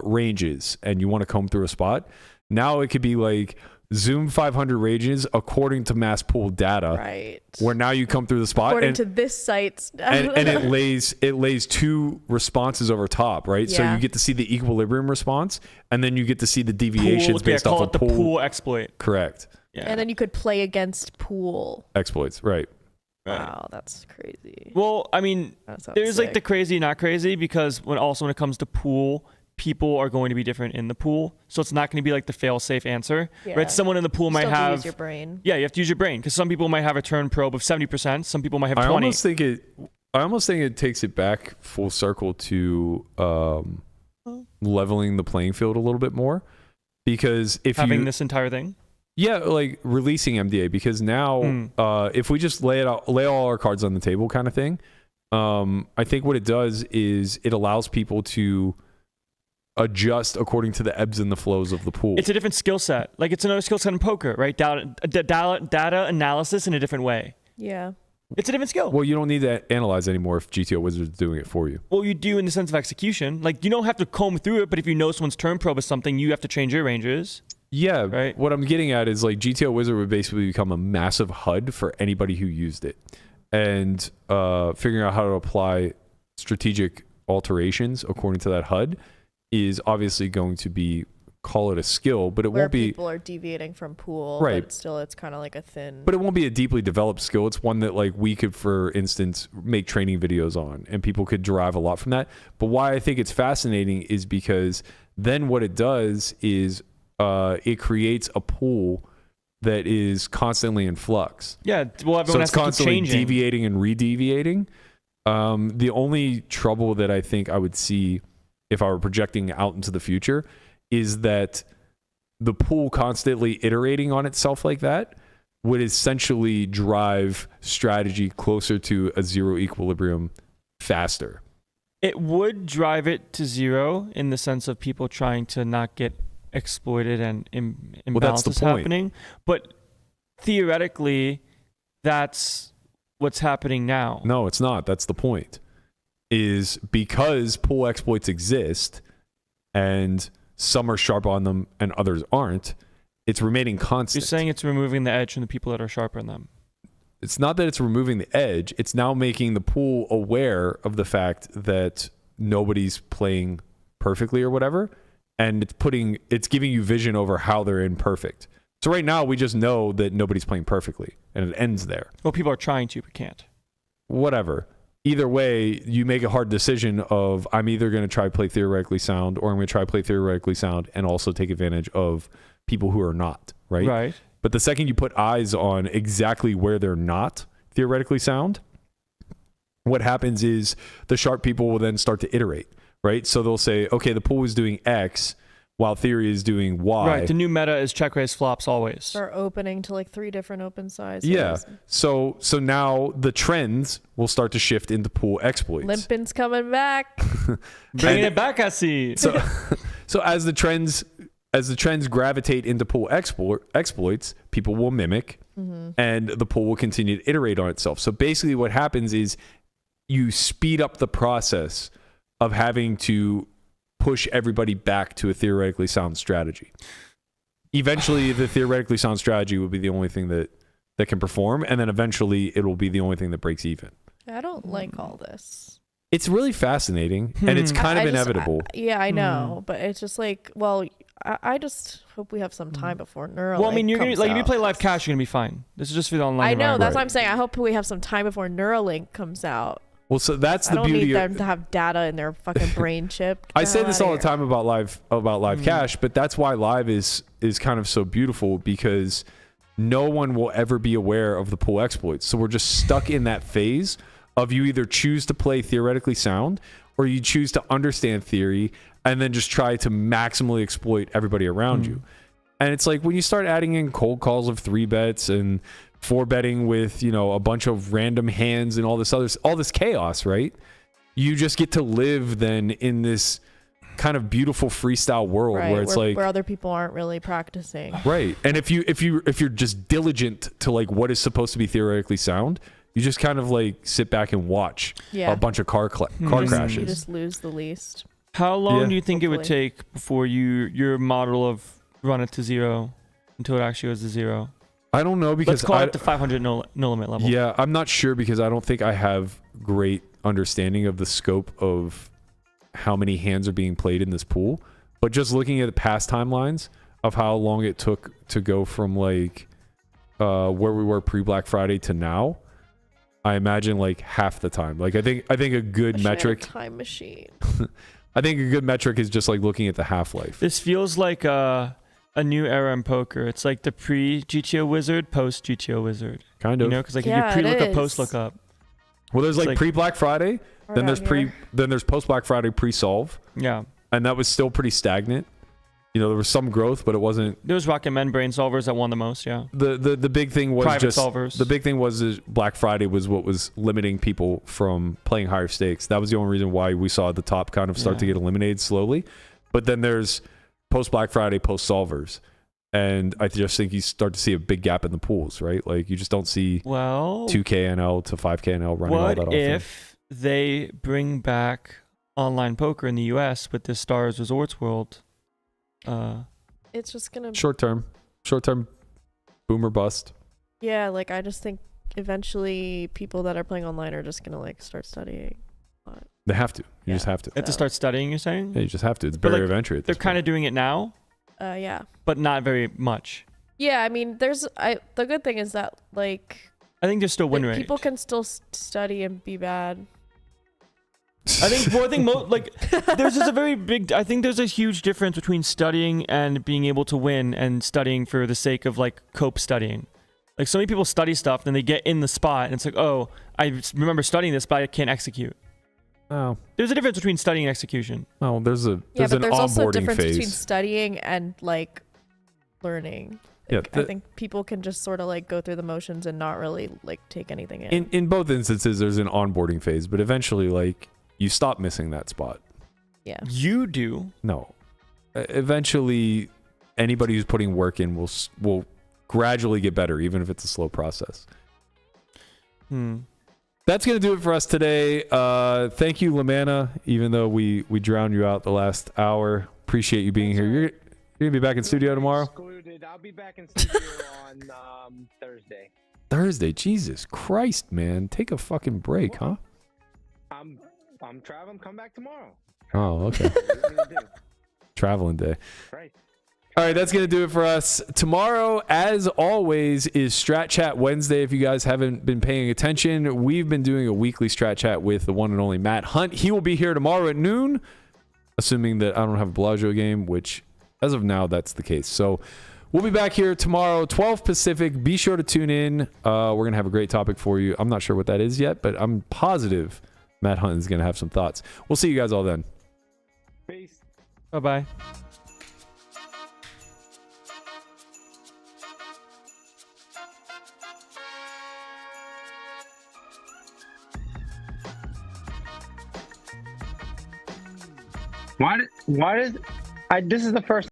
ranges and you want to comb through a spot, now it could be like Zoom 500 ranges according to mass pool data, Right. where now you come through the spot According and, to this site's. and it lays two responses over top, right? So Yeah. you get to see the equilibrium response and then you get to see the deviations based call off it of the pool exploit. Correct. Yeah. And then you could play against pool. Exploits, right. Right. Wow, that's crazy. Well, I mean, That sounds there's like sick. the crazy, not crazy, because when it comes to pool, people are going to be different in the pool. So it's not going to be like the fail-safe answer, Yeah. right? Someone in the pool might Still have to have use your brain. Yeah, you have to use your brain because some people might have a turn probe of 70%. Some people might have 20. I almost think it takes it back full circle to leveling the playing field a little bit more, because if having you this entire thing. yeah, like releasing MDA, because now if we just lay all our cards on the table kind of thing, I think what it does is it allows people to adjust according to the ebbs and the flows of the pool. It's a different skill set. Like it's another skill set in poker, right? Data analysis in a different way. Yeah. It's a different skill. Well, you don't need to analyze anymore if GTO Wizard is doing it for you. Well, you do in the sense of execution. Like you don't have to comb through it, but if you know someone's turn probe is something, you have to change your ranges. Yeah, right. What I'm getting at is like GTO Wizard would basically become a massive HUD for anybody who used it, and figuring out how to apply strategic alterations according to that HUD is obviously going to be, call it a skill, but it Where won't be. people are deviating from pool, Right. but still it's kind of like a thin. But it won't be a deeply developed skill. It's one that like we could, for instance, make training videos on, and people could derive a lot from that. But why I think it's fascinating is because then what it does is it creates a pool that is constantly in flux. Yeah, well, everyone So has it's to keep constantly changing. deviating and re-deviating. The only trouble that I think I would see if I were projecting out into the future is that the pool constantly iterating on itself like that would essentially drive strategy closer to a zero equilibrium faster. It would drive it to zero in the sense of people trying to not get exploited and imbalances that's the point. happening. But theoretically, that's what's happening now. No, it's not. That's the point. Is because pool exploits exist and some are sharp on them and others aren't, it's remaining constant. You're saying it's removing the edge from the people that are sharper than them. It's not that it's removing the edge. It's now making the pool aware of the fact that nobody's playing perfectly or whatever. And it's giving you vision over how they're imperfect. So right now we just know that nobody's playing perfectly and it ends there. Well, people are trying to, but can't. Whatever. Either way, you make a hard decision of I'm either going to try to play theoretically sound or I'm going to try to play theoretically sound and also take advantage of people who are not, right? Right. But the second you put eyes on exactly where they're not theoretically sound, what happens is the sharp people will then start to iterate, right? So they'll say, okay, the pool is doing X while theory is doing Y. Right. The new meta is check raise flops always. Or opening to like 3 different open sizes. Yeah. So now the trends will start to shift into pool exploits. Limpin's coming back. Bringing it back, I see. So as the trends gravitate into pool exploits, people will mimic, and the pool will continue to iterate on itself. So basically, what happens is you speed up the process of having to push everybody back to a theoretically sound strategy. Eventually, the theoretically sound strategy will be the only thing that can perform, and then eventually it will be the only thing that breaks even. I don't like all this. It's really fascinating, and it's kind of I just- inevitable. Yeah, I know, but it's just like, well, I just hope we have some time before Neuralink. Well, I mean, you're gonna comes like if you out. play live cash, you're gonna be fine. This is just for the online. I know, environment. that's what I'm saying. I hope we have some time before Neuralink comes out. Well, so that's I the don't beauty need of them to have data in their fucking brain chip. I say this all the time about live cash, but that's why live is kind of so beautiful, because no one will ever be aware of the pool exploits. So we're just stuck in that phase of you either choose to play theoretically sound or you choose to understand theory and then just try to maximally exploit everybody around you. And it's like when you start adding in cold calls of 3 bets and 4 betting with, a bunch of random hands and all this chaos, right? You just get to live then in this kind of beautiful freestyle world Right, where it's like where other people aren't really practicing. right. And if you're just diligent to like what is supposed to be theoretically sound, you just kind of like sit back and watch Yeah. a bunch of car You crashes. just lose the least. How long Yeah. do you think it would Hopefully. take before your model of run it to zero until it actually goes to zero? I don't know because Let's call it the 500 no limit level. Yeah, I'm not sure because I don't think I have great understanding of the scope of how many hands are being played in this pool. But just looking at the past timelines of how long it took to go from like where we were pre-Black Friday to now, I imagine like half the time. Like I think a good I should have a metric. time machine. I think a good metric is just like looking at the half-life. This feels like a new era in poker. It's like the pre-GTO Wizard, post-GTO Wizard. Kind of. You know, because like Yeah, if you pre-lookup, it is. post-lookup. Well, there's like like- pre-Black Friday, then there's Around here. then there's post-Black Friday pre-solve, Yeah. and that was still pretty stagnant. You know, there was some growth, but it wasn't. There was Rocket Men brain solvers that won the most, yeah. The big thing was Private just solvers. the big thing was is Black Friday was what was limiting people from playing higher stakes. That was the only reason why we saw the top kind of start to Yeah. get eliminated slowly. But then there's post Black Friday, post solvers, and I just think you start to see a big gap in the pools, right? Like you just don't see Well, 2K NL to 5K NL running all what that often. if they bring back online poker in the US with this Stars Resorts World? It's just gonna. Short term boom or bust. Yeah, like I just think eventually people that are playing online are just gonna like start studying. They have to. You Yeah. just have to. They have to start studying, you're saying? Yeah, you just have to. It's a But, barrier like, of entry. At They're this kind point. of doing it now, Yeah. but not very much. Yeah, I mean, the good thing is that like I think there's still win rate. people can still study and be bad. I think there's just a very big. I think there's a huge difference between studying and being able to win, and studying for the sake of like cope studying. Like so many people study stuff, then they get in the spot, and it's like, oh, I remember studying this, but I can't execute. Oh, There's a difference between studying and execution. oh, there's Yeah, an but there's also a onboarding difference between phase. studying and like learning. Yeah, Like, I think people can just sort of like go through the motions and not really like take anything in. In both instances, there's an onboarding phase, but eventually, like you stop missing that spot. Yeah. You do. No, eventually, anybody who's putting work in will gradually get better, even if it's a slow process. That's going to do it for us today. Thank you, Lamanna, even though we drowned you out the last hour. Appreciate you being here. You're going to be back in studio tomorrow? Excluded. I'll be back in studio on Thursday. Thursday. Jesus Christ, man. Take a fucking break, huh? I'm traveling. Come back tomorrow. Oh, okay. What are you gonna do? Traveling day. Right. All right, that's going to do it for us. Tomorrow, as always, is Strat Chat Wednesday. If you guys haven't been paying attention, we've been doing a weekly Strat Chat with the one and only Matt Hunt. He will be here tomorrow at noon, assuming that I don't have a Bellagio game, which as of now, that's the case. So we'll be back here tomorrow, 12 Pacific. Be sure to tune in. We're going to have a great topic for you. I'm not sure what that is yet, but I'm positive Matt Hunt is going to have some thoughts. We'll see you guys all then. Peace. Bye-bye. Why does this is the first